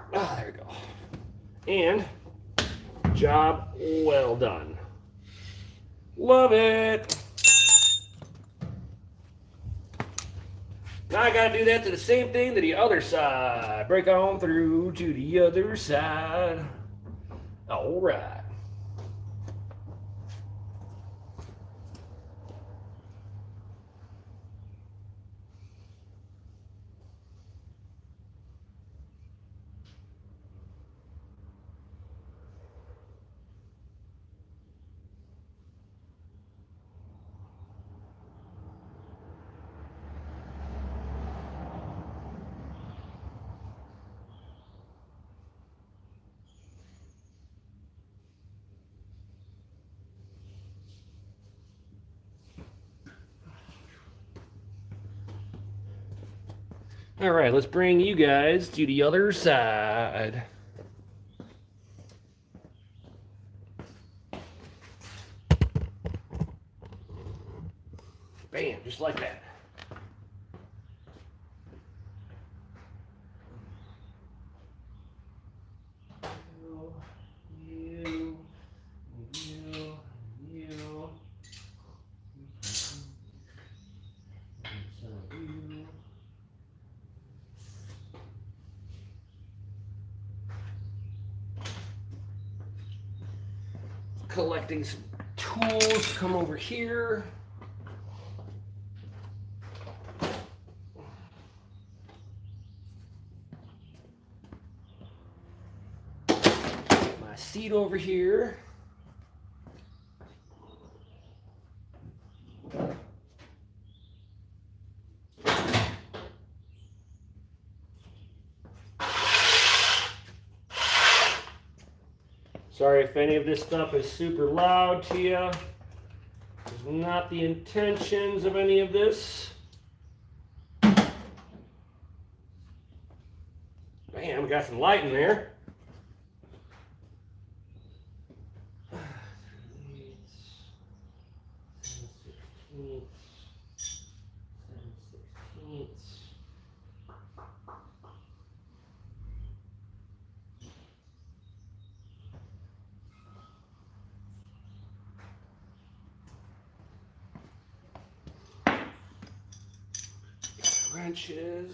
There we go. And job well done. Love it. Now I gotta do that to the same thing to the other side. Break on through to the other side. All right. All right, let's bring you guys to the other side. Bam, just like that. Collecting some tools, come over here. My seat over here. Sorry if any of this stuff is super loud to you. It's not the intentions of any of this. Man, we got some light in there. Wrenches.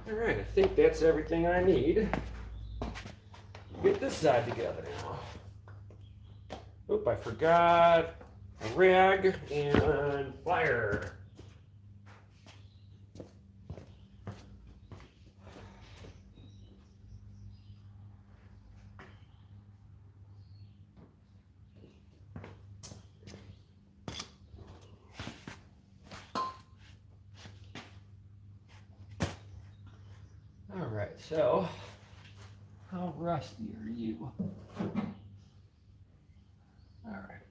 All right, I think that's everything I need. Get this side together now. Oop, I forgot a rag and fire. so how rusty are you? All right.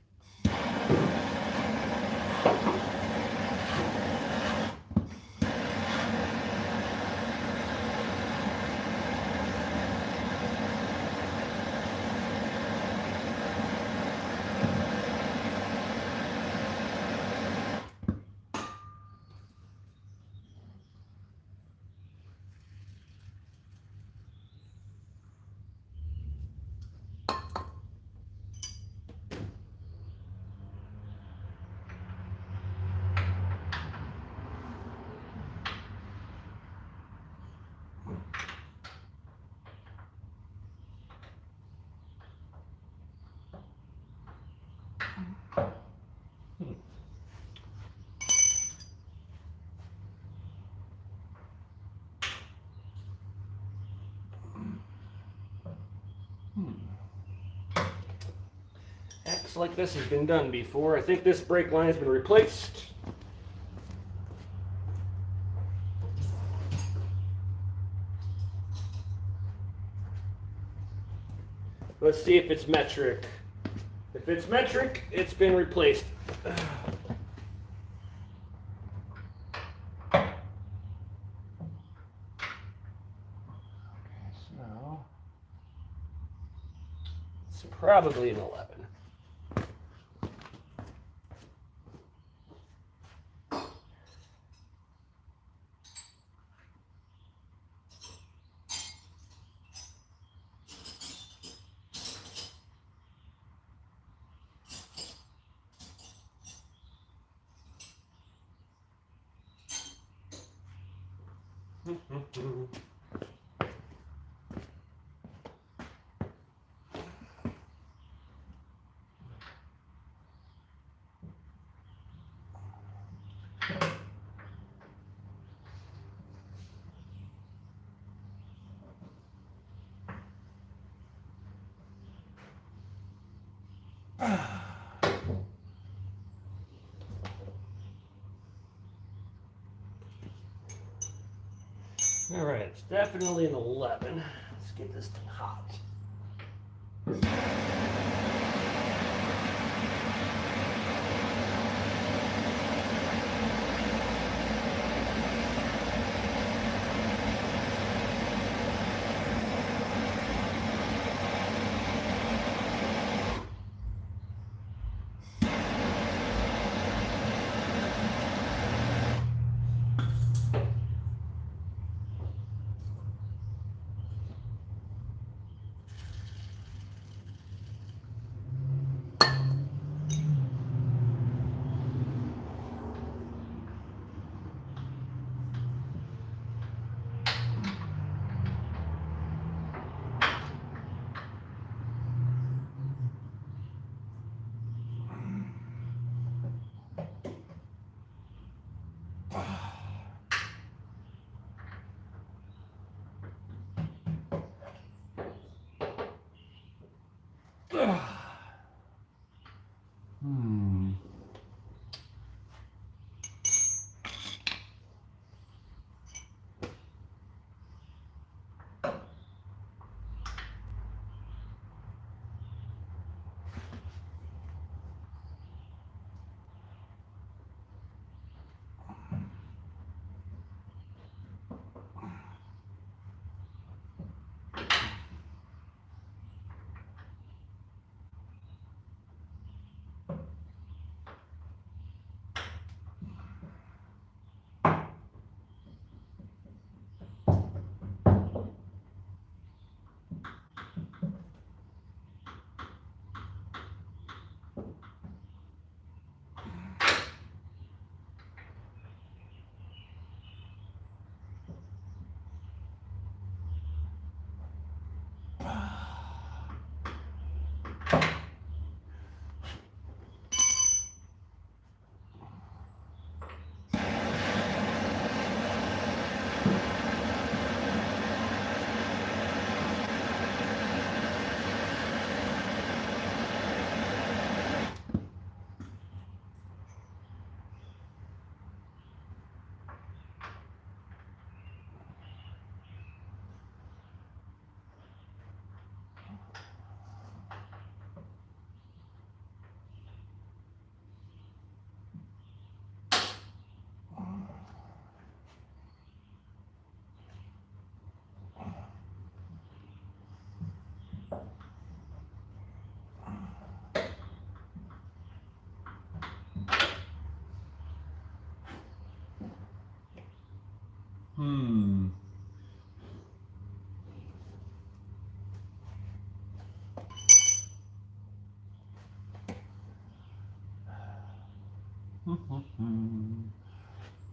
Acts like this has been done before. I think this brake line has been replaced. Let's see if it's metric. If it's metric, it's been replaced. So it's probably an 11. All right, it's definitely an 11. Let's get this thing hot.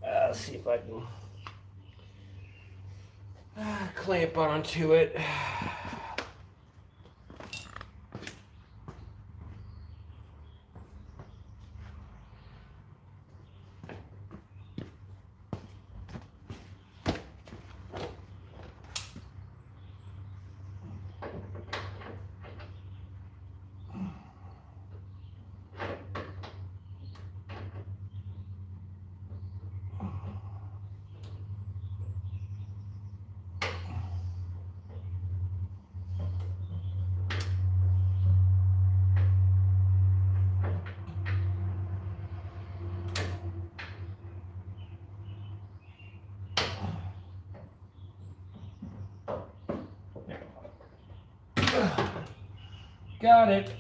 Let's see if I can clamp onto it. Got it.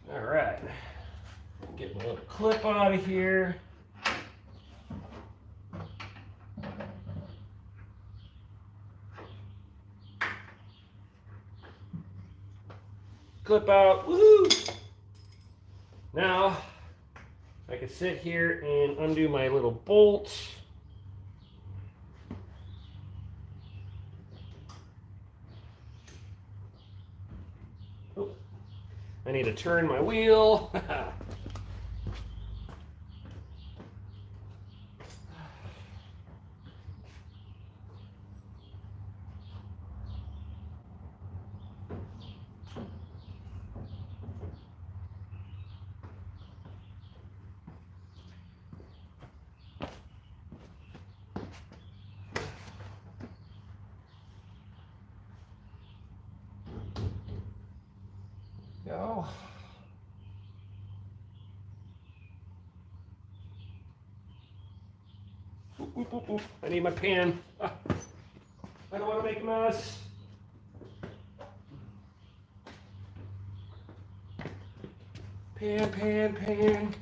All right, get my little clip out of here. Clip out, woohoo! Now, I can sit here and undo my little bolts. Oh, I need to turn my wheel. Go. Oop, oop, oop, oop. I need my pan. I don't want to make a mess. Pan, pan, pan.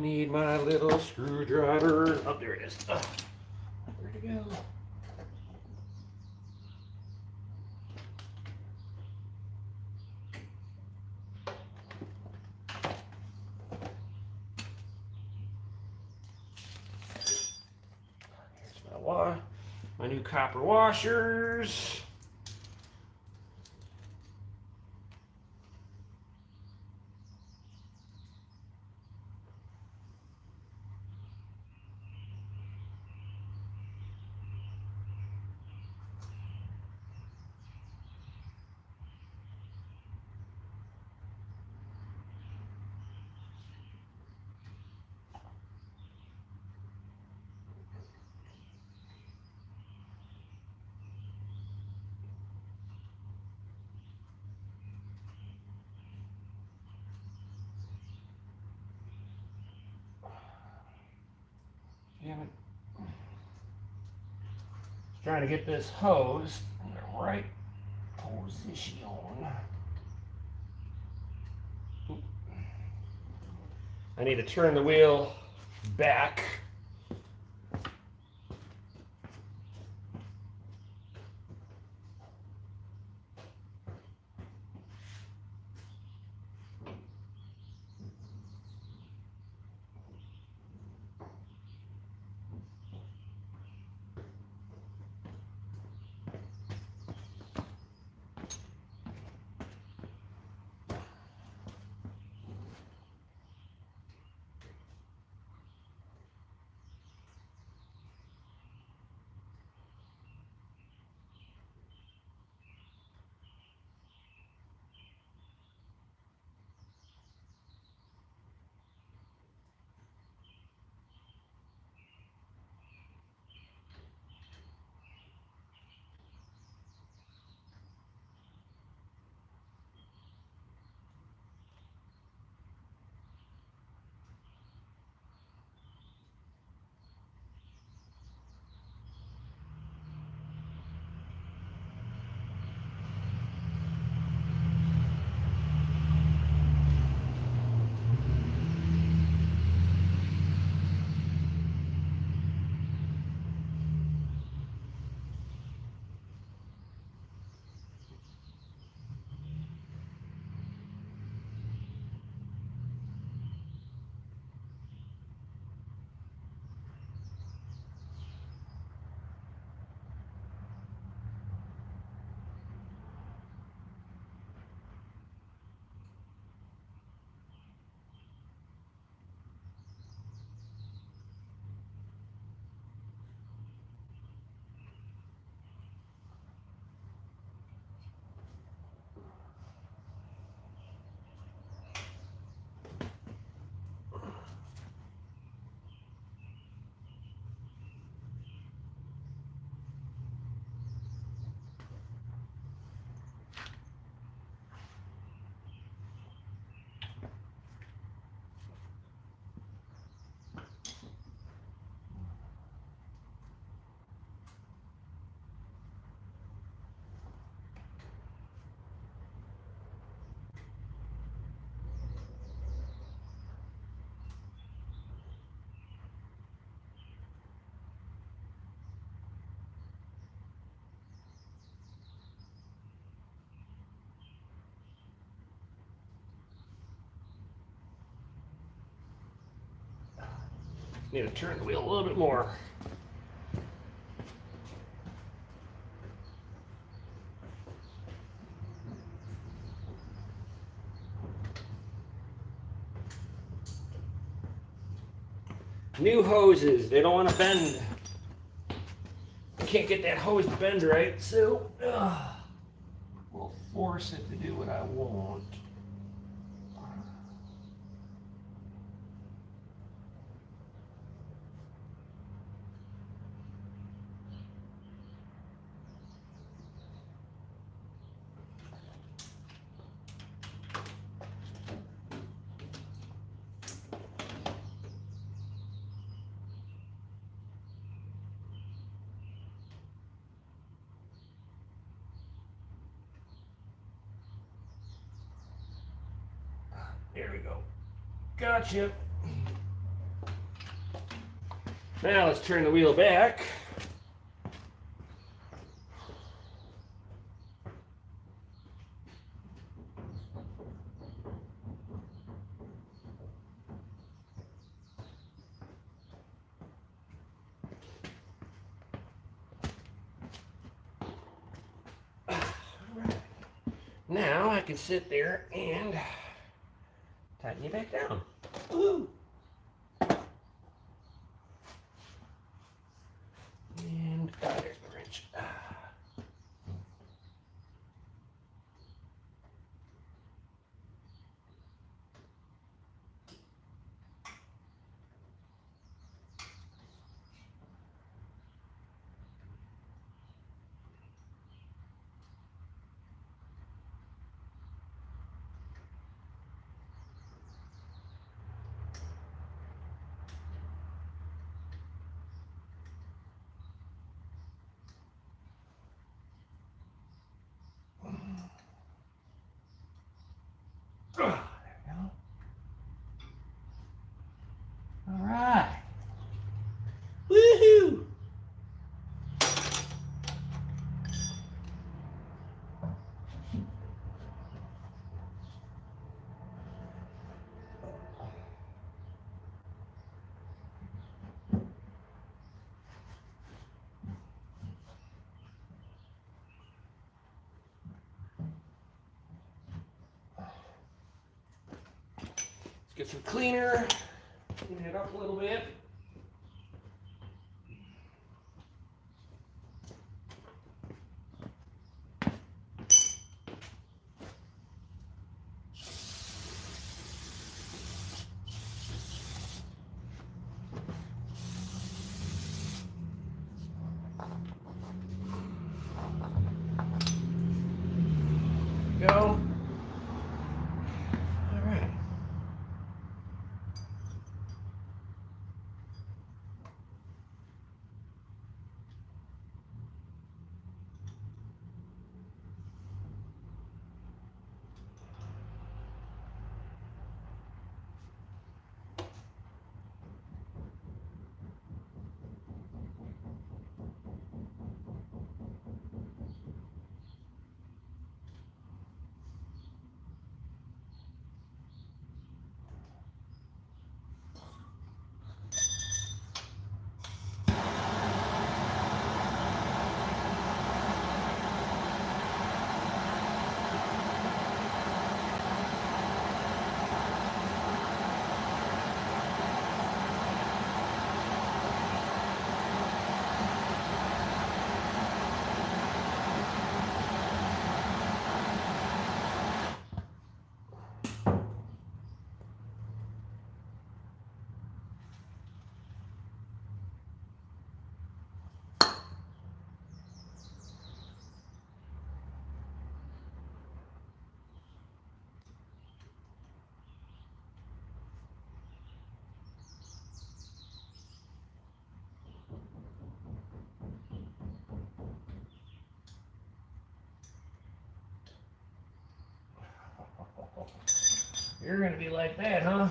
need my little screwdriver. Oh, there it is. Where'd it go? Here's my new copper washers. Damn it. Trying to get this hose in the right position. I need to turn the wheel back. Need to turn the wheel a little bit more. New hoses, they don't want to bend. I can't get that hose to bend right, so we'll force it to do what I want. There we go. Gotcha. Now let's turn the wheel back. Now I can sit there and tighten you back down. Woo. And there's the wrench. There we go. All right. Woohoo! Get some cleaner, clean it up a little bit. Go. All right. You're gonna be like that, huh?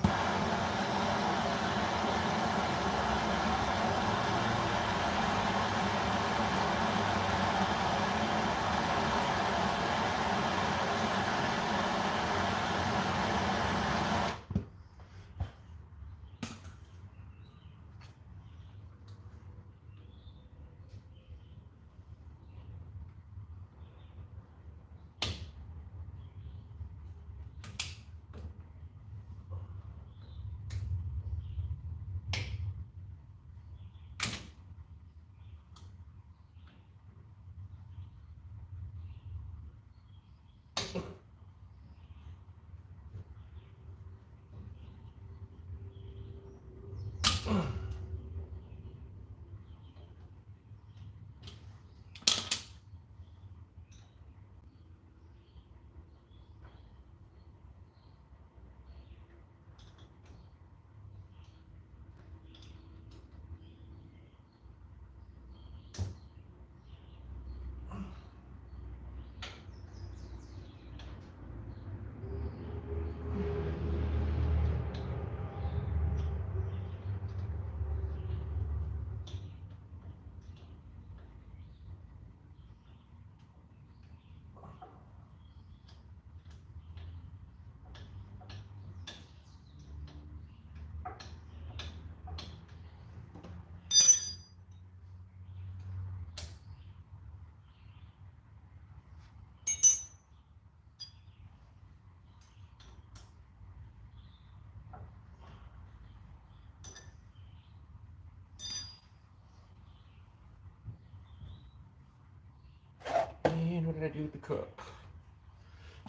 get the cup.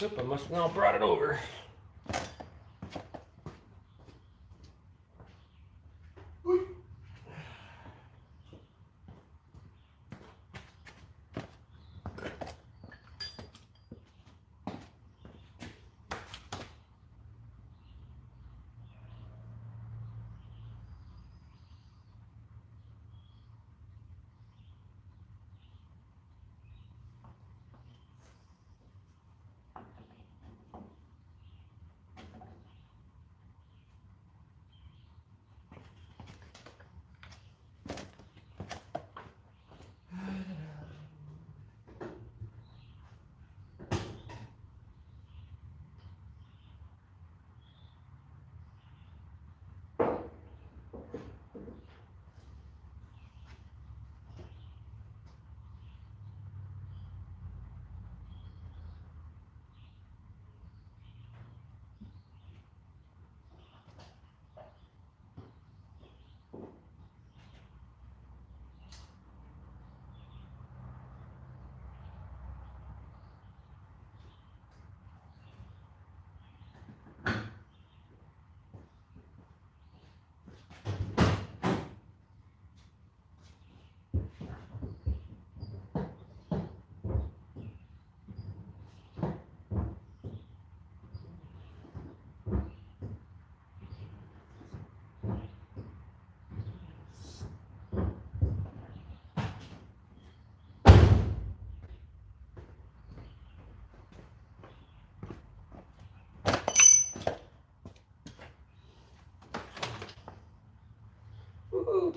Yep, I must have now brought it over. Woo-hoo.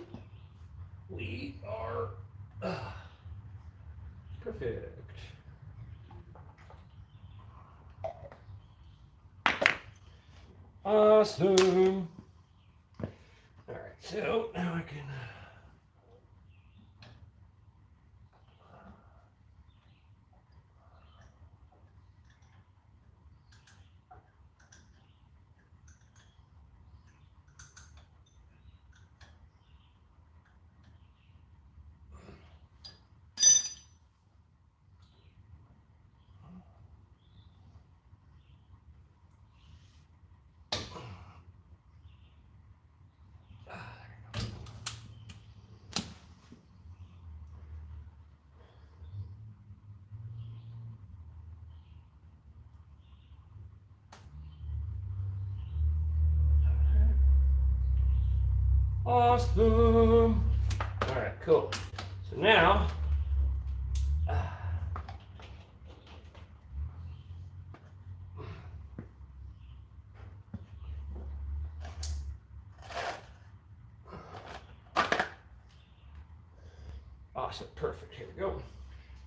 We are perfect. Awesome. All right, so now I can. Awesome. All right, cool. So now, awesome, perfect. Here we go.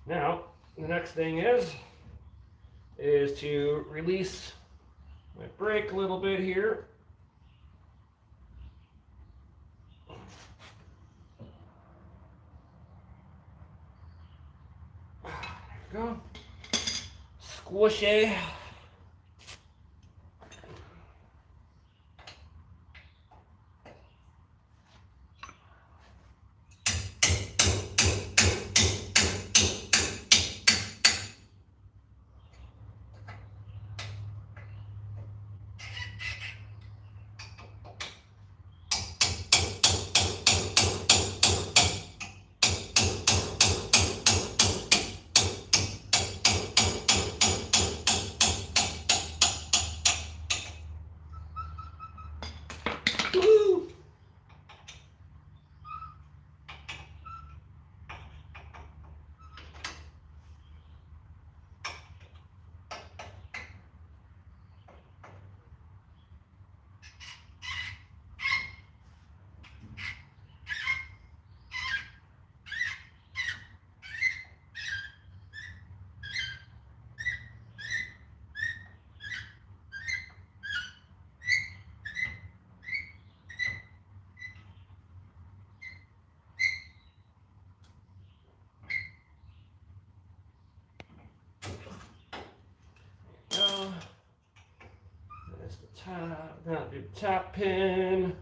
Now, the next thing is to release my brake a little bit here. There we go. Squishy. Woo! Go. There's the top. Now do the top pin.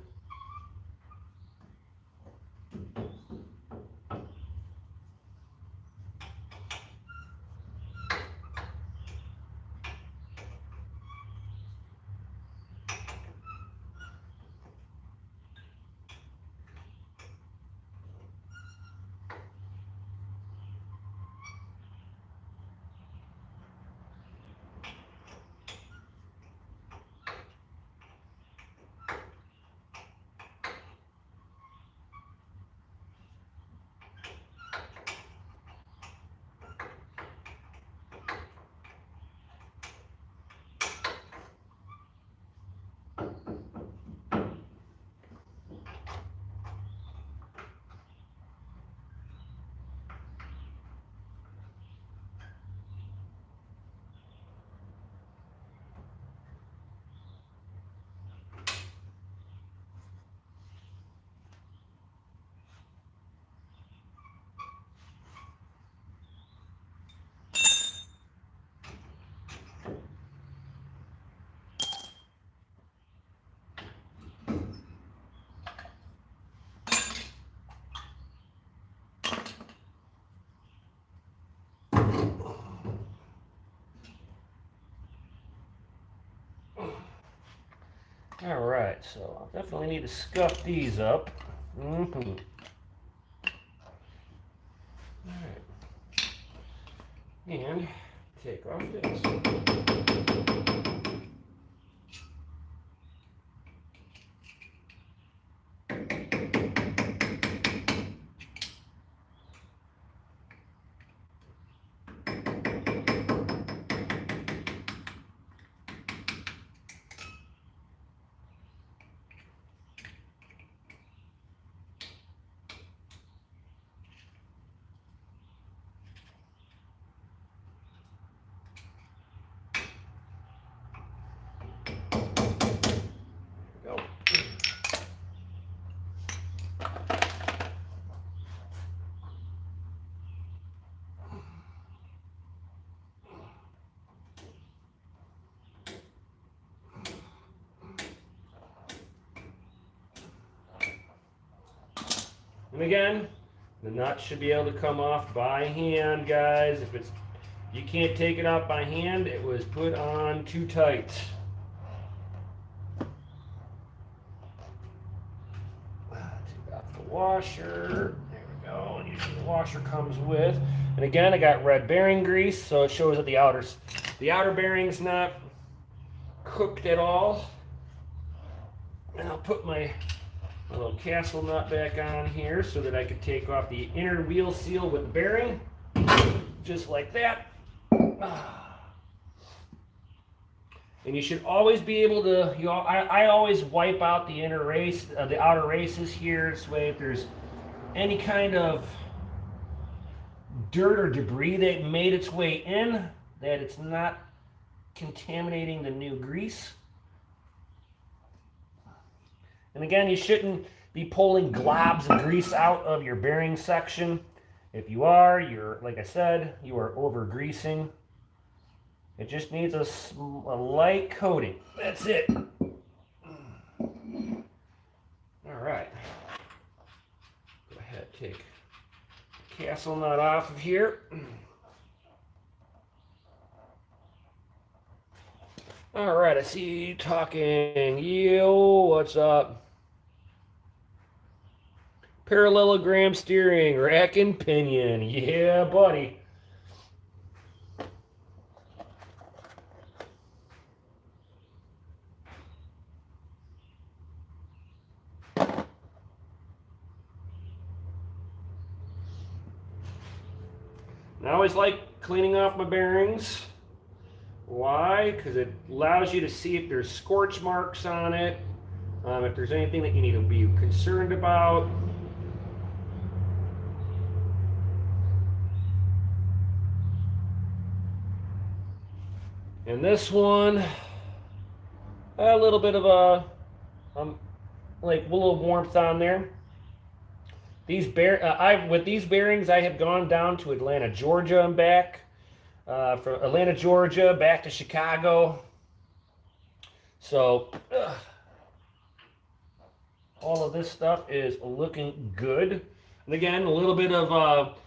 All right, so I'll definitely need to scuff these up. Mm-hmm. All right. And take off this. Go. And again, the nut should be able to come off by hand, guys. If you can't take it off by hand, it was put on too tight. Take off the washer. There we go. And usually the washer comes with. And again, I got red bearing grease, so it shows that the outer bearing's not cooked at all. And I'll put my little castle nut back on here so that I can take off the inner wheel seal with the bearing, just like that. And you should always be able to, I always wipe out the the outer races here, this way if there's any kind of dirt or debris that made its way in, that it's not contaminating the new grease. And again, you shouldn't be pulling globs of grease out of your bearing section. If you are, like I said, you are over greasing. It just needs a light coating. That's it. All right. Go ahead, take the castle nut off of here. All right, I see you talking. Yo, what's up? Parallelogram steering, rack and pinion. Yeah, buddy. I always like cleaning off my bearings. Why? Because it allows you to see if there's scorch marks on it, if there's anything that you need to be concerned about. And this one, a little bit of like a little warmth on there. With these bearings, I have gone down to Atlanta, Georgia, and back. From Atlanta, Georgia, back to Chicago. So, all of this stuff is looking good. And again, a little bit of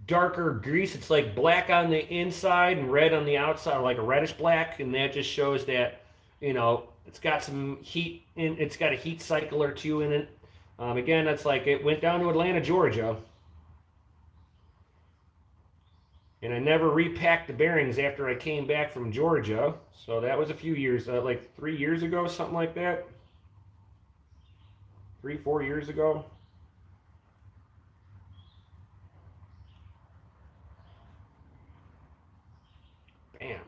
darker grease. It's like black on the inside and red on the outside, like a reddish black, and that just shows that, it's got some heat in. It's got a heat cycle or two in it. Again, that's like it went down to Atlanta, Georgia, and I never repacked the bearings after I came back from Georgia. So that was a few years, like 3 years ago, something like that. 3-4 years ago. Bam,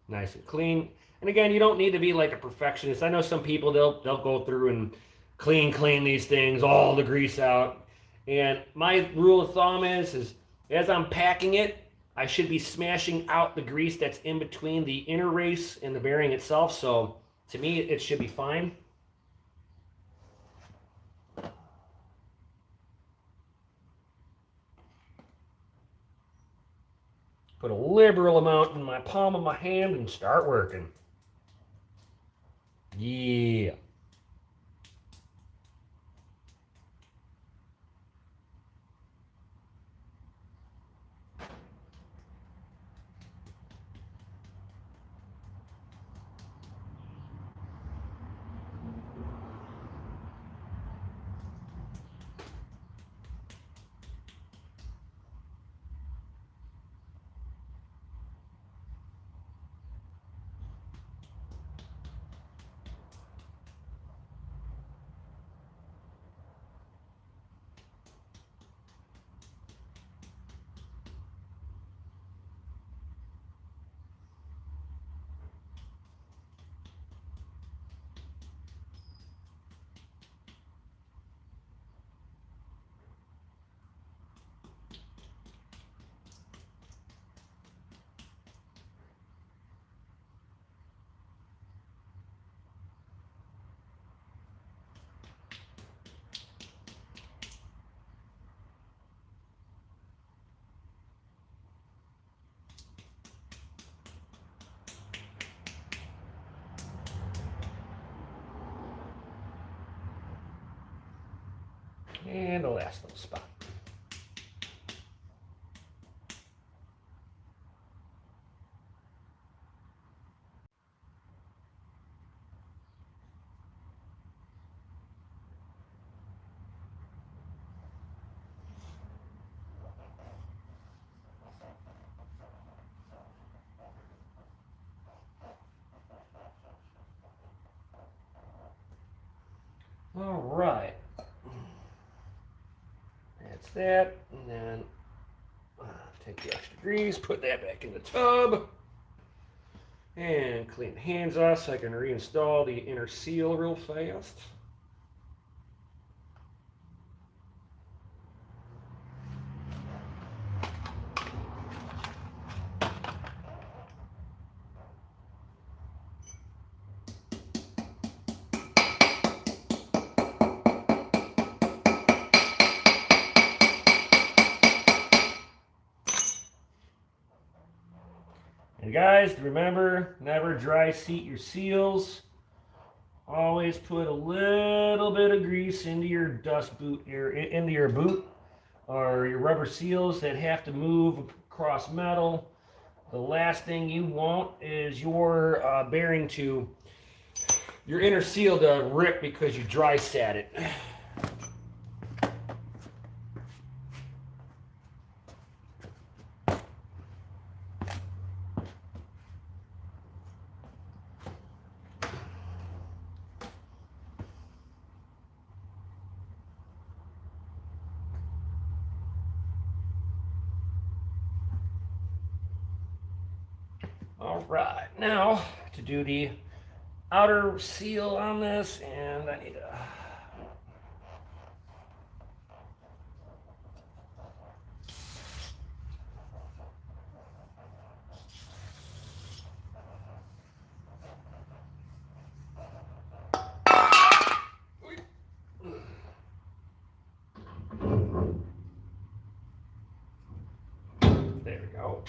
nice and clean. And again, you don't need to be like a perfectionist. I know some people, they'll go through and clean these things, all the grease out. And my rule of thumb is as I'm packing it, I should be smashing out the grease that's in between the inner race and the bearing itself. So to me, it should be fine. Put a liberal amount in my palm of my hand and start working. Yeah. And the last little spot. All right. That's that. And then take the extra grease, put that back in the tub. And clean the hands off so I can reinstall the inner seal real fast. And guys, remember, never dry seat your seals. Always put a little bit of grease into your dust boot, into your boot, or your rubber seals that have to move across metal. The last thing you want is your bearing to, your inner seal to rip because you dry sat it. All right, now to do the outer seal on this, and I need to there we go.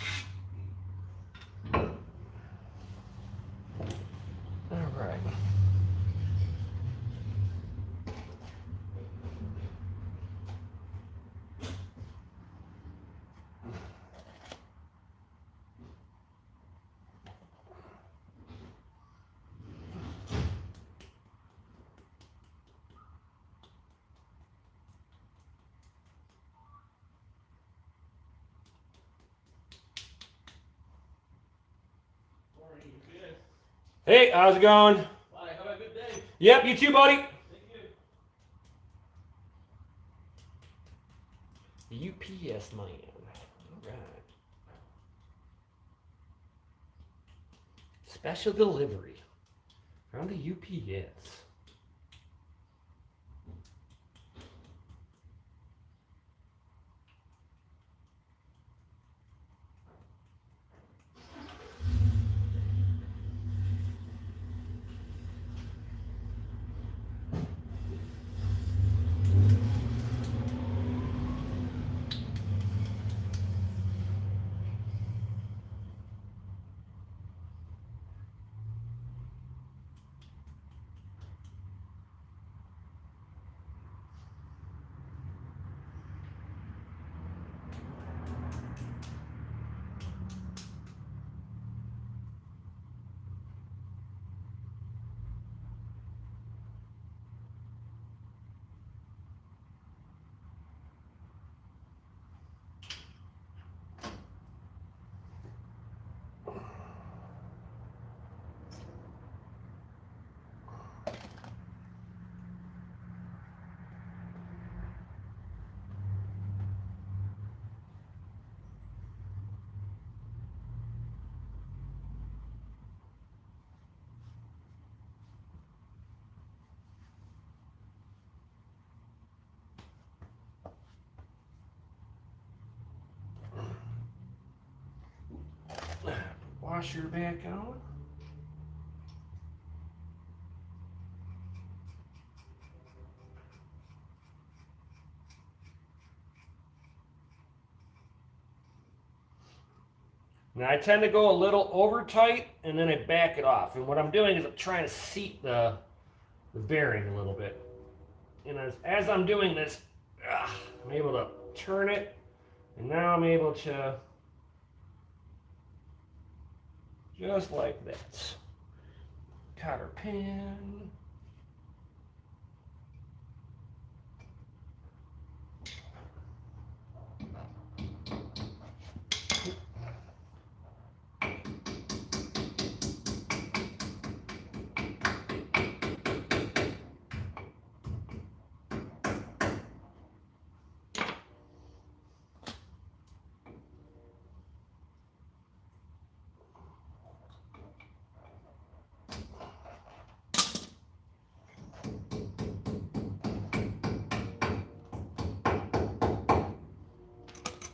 All right. Hey, how's it going? Bye, have a good day. Yep, you too, buddy. Thank you. UPS man. All right. Special delivery from the UPS. Washer back on. Now I tend to go a little over tight and then I back it off. And what I'm doing is I'm trying to seat the bearing a little bit. And as I'm doing this, I'm able to turn it, and now I'm able to, just like that, cotter pin.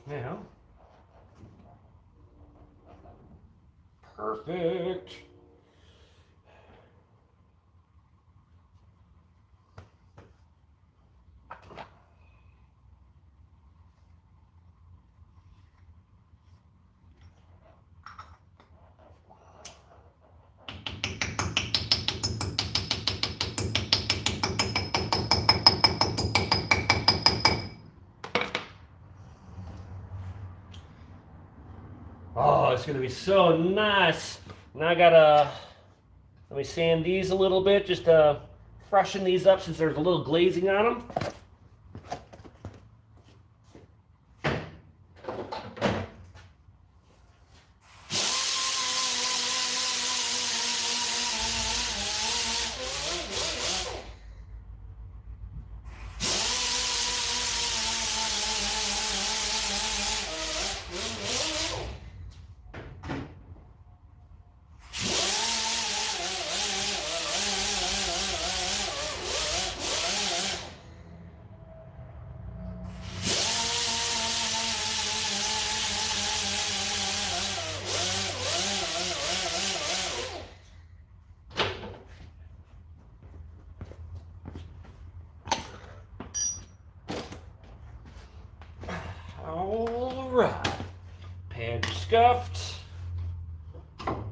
Now, perfect. Oh, it's gonna be so nice. Now I gotta, let me sand these a little bit just to freshen these up since there's a little glazing on them. All right, pads are scuffed. All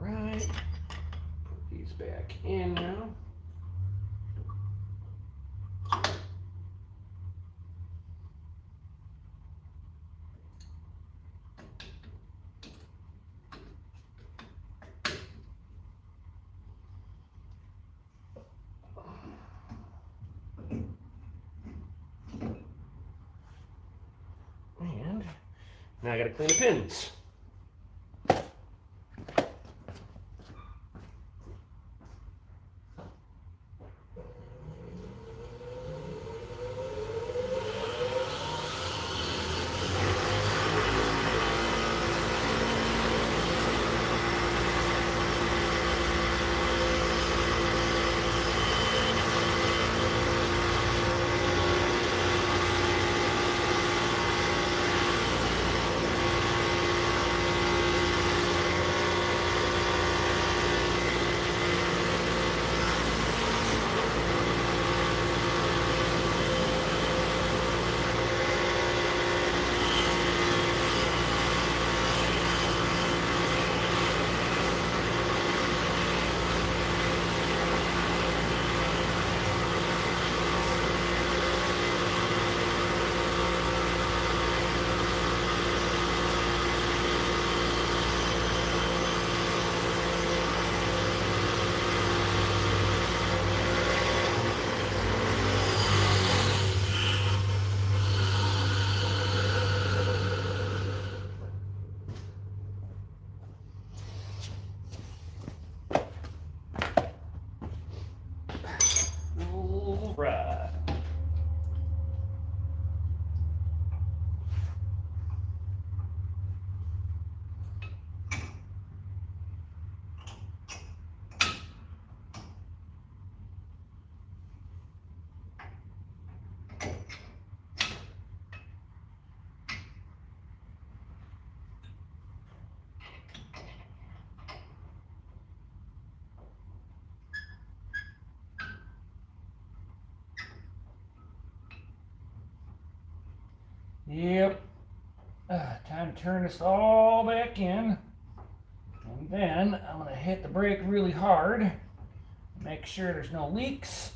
right, put these back in now. And now I gotta clean the pins. All right. Yep. Time to turn this all back in. And then I'm going to hit the brake really hard. Make sure there's no leaks.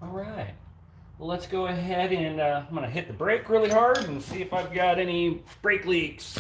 All right. Well, let's go ahead and I'm going to hit the brake really hard and see if I've got any brake leaks.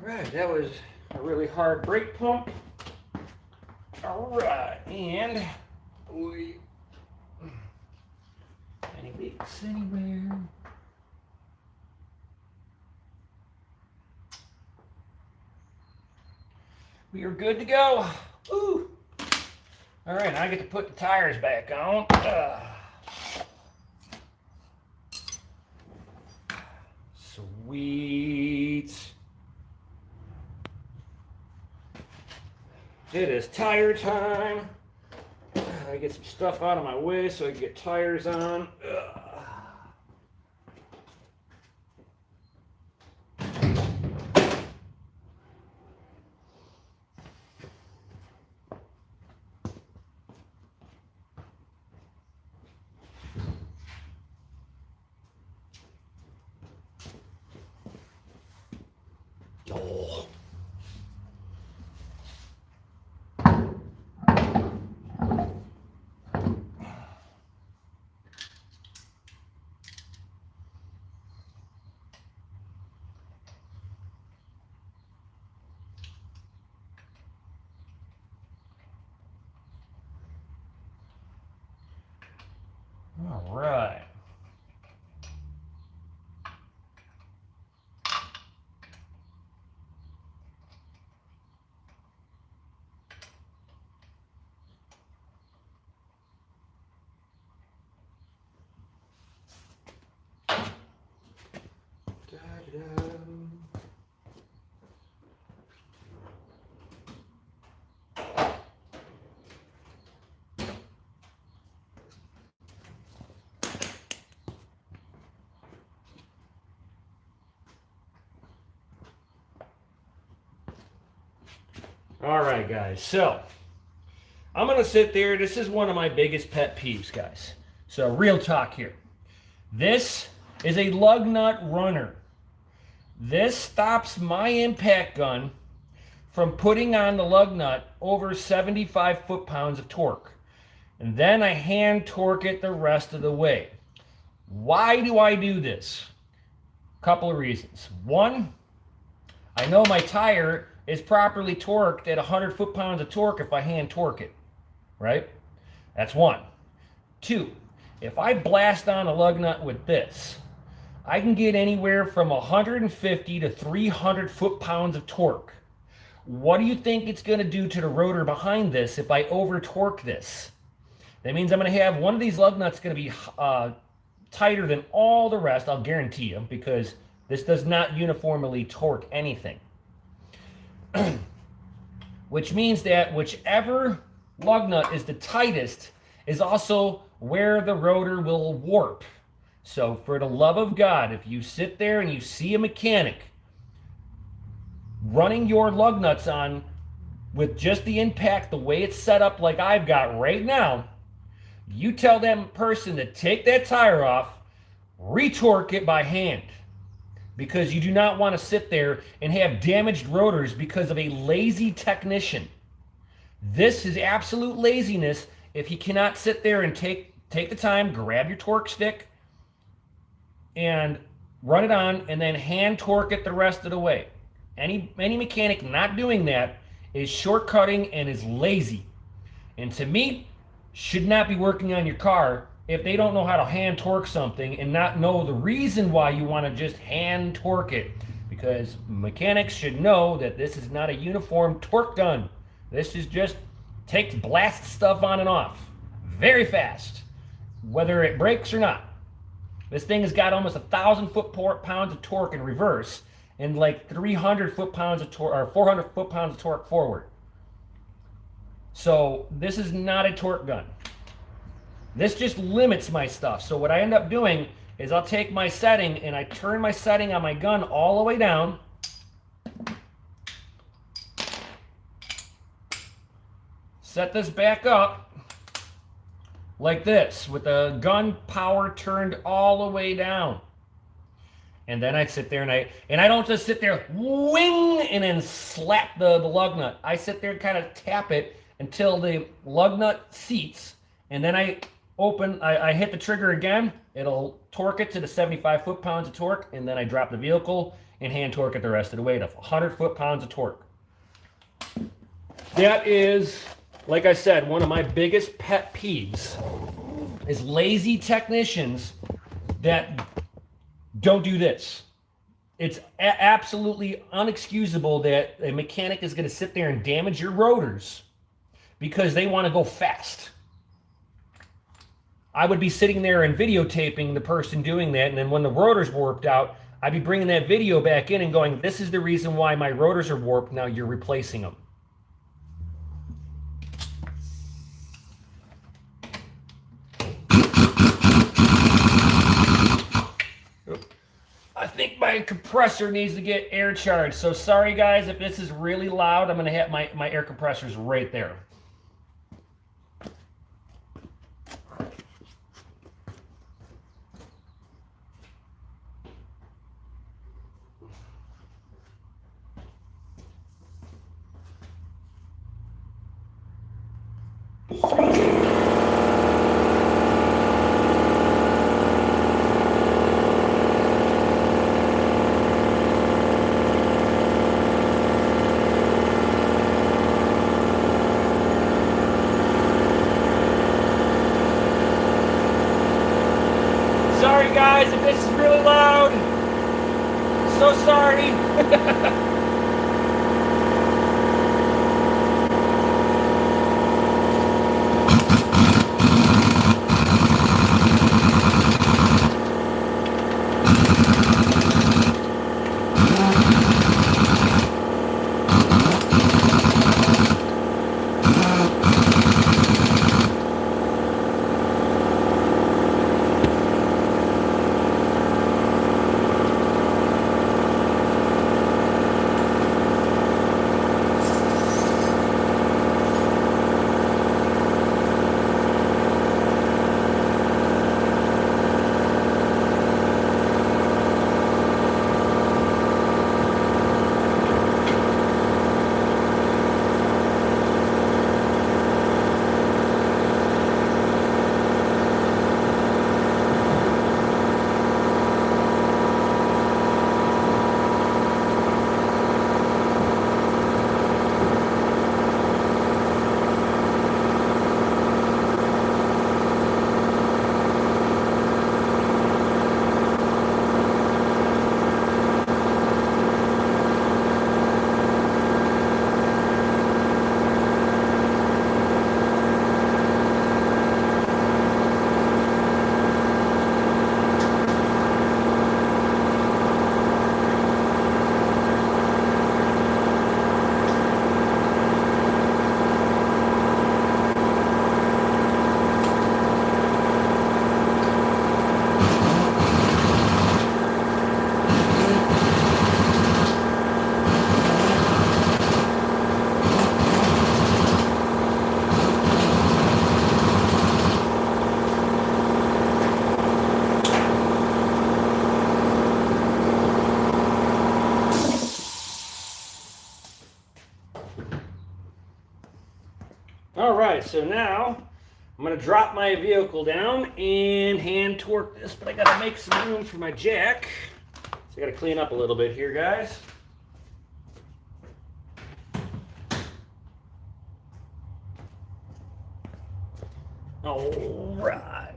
All right, that was a really hard brake pump. All right, and any leaks anywhere? We are good to go. Ooh. All right, now I get to put the tires back on. Sweet. It is tire time. I get some stuff out of my way so I can get tires on. Oh. All right. All right, guys. So I'm going to sit there. This is one of my biggest pet peeves, guys. So real talk here. This is a lug nut runner. This stops my impact gun from putting on the lug nut over 75 foot-pounds of torque. And then I hand torque it the rest of the way. Why do I do this? Couple of reasons. One, I know my tire is properly torqued at 100 foot-pounds of torque if I hand torque it, right? That's one. Two, if I blast on a lug nut with this, I can get anywhere from 150 to 300 foot-pounds of torque. What do you think it's going to do to the rotor behind this if I over-torque this? That means I'm going to have one of these lug nuts going to be tighter than all the rest, I'll guarantee you, because this does not uniformly torque anything. Which means that whichever lug nut is the tightest is also where the rotor will warp. So for the love of God, if you sit there and you see a mechanic running your lug nuts on with just the impact the way it's set up like I've got right now, you tell that person to take that tire off, retorque it by hand, because you do not want to sit there and have damaged rotors because of a lazy technician. This is absolute laziness if he cannot sit there and take the time, grab your torque stick, and run it on, and then hand torque it the rest of the way. Any mechanic not doing that is shortcutting and is lazy. And to me, should not be working on your car if they don't know how to hand torque something and not know the reason why you want to just hand torque it. Because mechanics should know that this is not a uniform torque gun. This is just takes blast stuff on and off very fast, whether it breaks or not. This thing has got almost 1,000 foot-pounds of torque in reverse and like 300 foot-pounds of torque, or 400 foot-pounds of torque forward. So this is not a torque gun. This just limits my stuff. So what I end up doing is I'll take my setting and I turn my setting on my gun all the way down. Set this back up like this with the gun power turned all the way down. And then I sit there and I don't just sit there wing and then slap the lug nut. I sit there and kind of tap it until the lug nut seats, and then I hit the trigger again. It'll torque it to the 75 foot-pounds of torque, and then I drop the vehicle and hand torque it the rest of the way to 100 foot-pounds of torque. That is, like I said, one of my biggest pet peeves is lazy technicians that don't do this. It's absolutely unexcusable that a mechanic is going to sit there and damage your rotors because they want to go fast. I would be sitting there and videotaping the person doing that, and then when the rotors warped out, I'd be bringing that video back in and going, this is the reason why my rotors are warped, now you're replacing them. I think my compressor needs to get air charged. So sorry guys, if this is really loud, I'm gonna have my air compressors right there. Sorry guys, if this is really loud. So sorry. All right, so now I'm gonna drop my vehicle down and hand torque this, but I gotta make some room for my jack. So I gotta clean up a little bit here, guys. All right.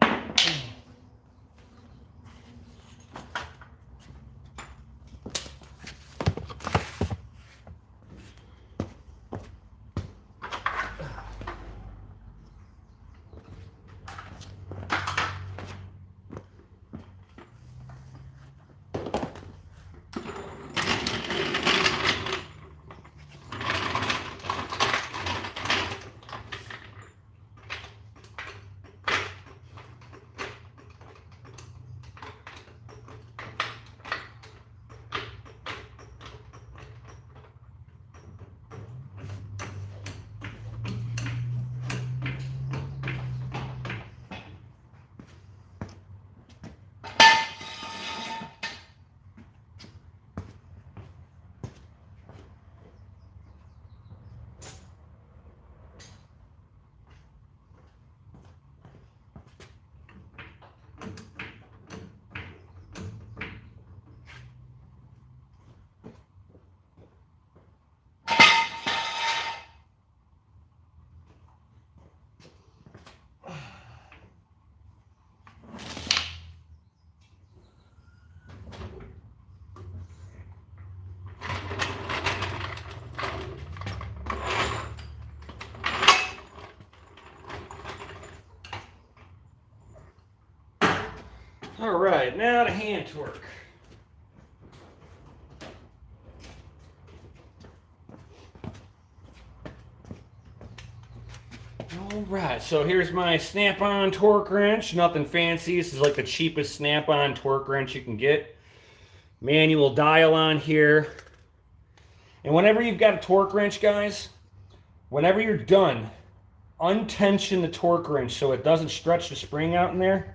All right, now to hand torque. All right, so here's my snap-on torque wrench. Nothing fancy. This is like the cheapest snap-on torque wrench you can get. Manual dial on here. And whenever you've got a torque wrench, guys, whenever you're done, untension the torque wrench so it doesn't stretch the spring out in there.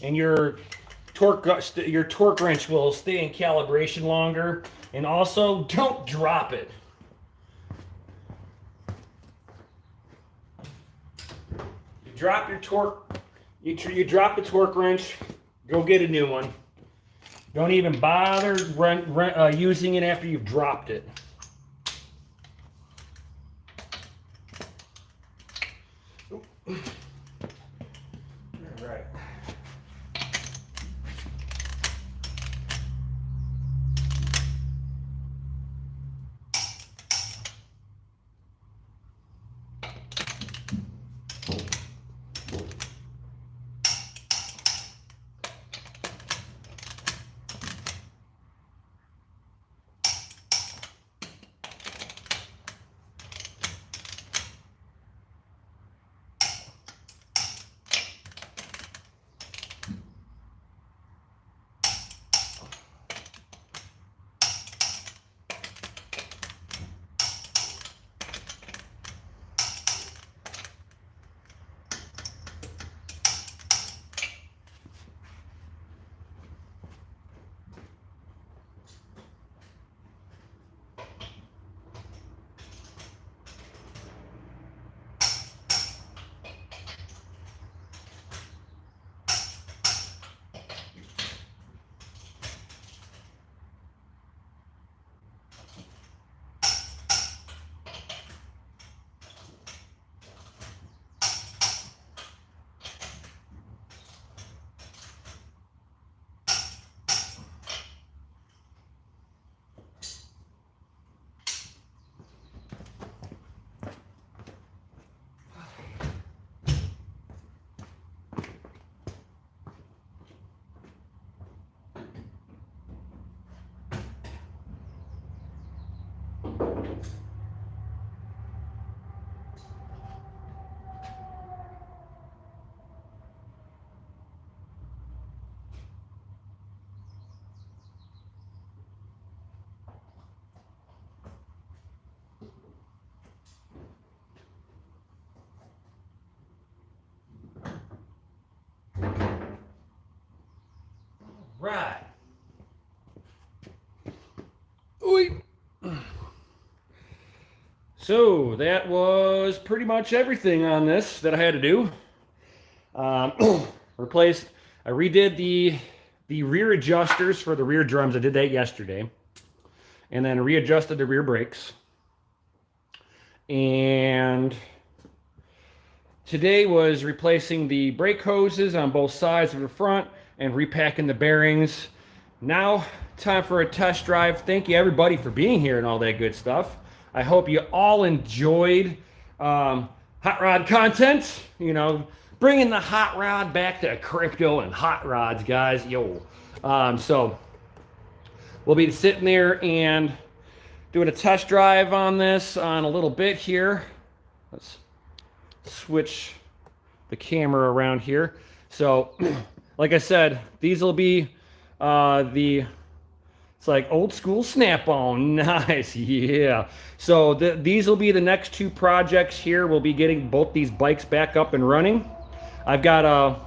And your torque wrench will stay in calibration longer. And also, don't drop it. You drop your torque, you drop the torque wrench, go get a new one. Don't even bother using it after you've dropped it. All right. So that was pretty much everything on this that I had to do. Replaced, I redid the rear adjusters for the rear drums. I did that yesterday. And then readjusted the rear brakes. And today was replacing the brake hoses on both sides of the front and repacking the bearings. Now, time for a test drive. Thank you everybody for being here and all that good stuff. I hope you all enjoyed hot rod content. You know, bringing the hot rod back to crypto and hot rods, guys. Yo. So we'll be sitting there and doing a test drive on this on a little bit here. Let's switch the camera around here. So, like I said, these will be it's like old school Snap-on. Nice, yeah. So these will be the next two projects here. We'll be getting both these bikes back up and running. I've got to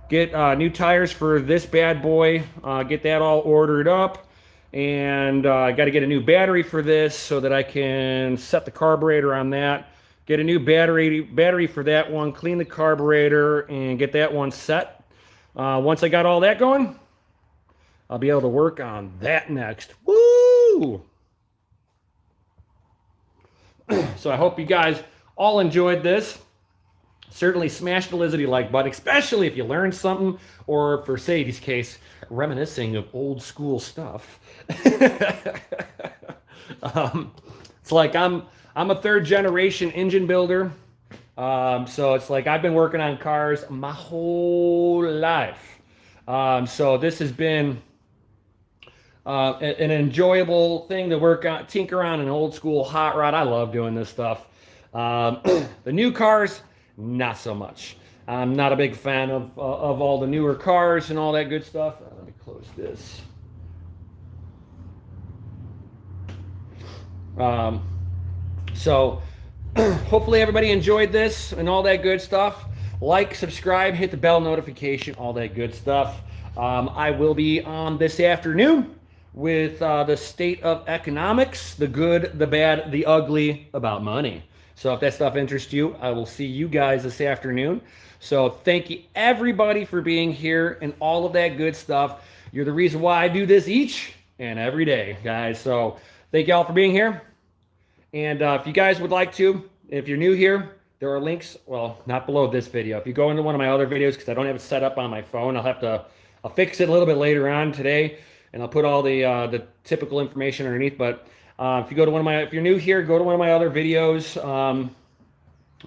get new tires for this bad boy, get that all ordered up. And I got to get a new battery for this so that I can set the carburetor on that. Get a new battery for that one, clean the carburetor, and get that one set. Once I got all that going, I'll be able to work on that next. Woo! So I hope you guys all enjoyed this. Certainly smash the Lizzie like button, especially if you learned something, or for Sadie's case, reminiscing of old school stuff. It's like I'm a third generation engine builder. So it's like I've been working on cars my whole life. So this has been an enjoyable thing to work on, tinker on an old school hot rod. I love doing this stuff. The new cars, not so much. I'm not a big fan of all the newer cars and all that good stuff. Let me close this. So hopefully everybody enjoyed this and all that good stuff. Like, subscribe, hit the bell notification, all that good stuff. I will be on this afternoon with the state of economics, the good, the bad, the ugly about money. So if that stuff interests you, I will see you guys this afternoon. So thank you everybody for being here and all of that good stuff. You're the reason why I do this each and every day, guys. So thank you all for being here. And if you guys would like to, if you're new here, there are links, well, not below this video. If you go into one of my other videos, because I don't have it set up on my phone, I'll fix it a little bit later on today, and I'll put all the typical information underneath. But if you're new here, go to one of my other videos.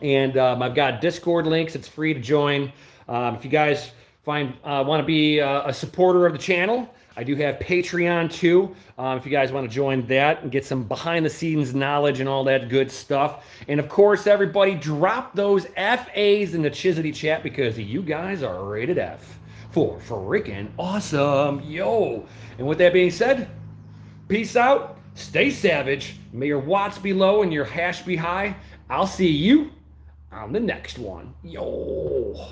I've got Discord links. It's free to join. If you guys want to be a supporter of the channel, I do have Patreon too. If you guys want to join that and get some behind the scenes knowledge and all that good stuff. And of course, everybody drop those FAs in the Chislety chat because you guys are rated F for freaking awesome. Yo. And with that being said, peace out. Stay savage. May your watts be low and your hash be high. I'll see you on the next one. Yo.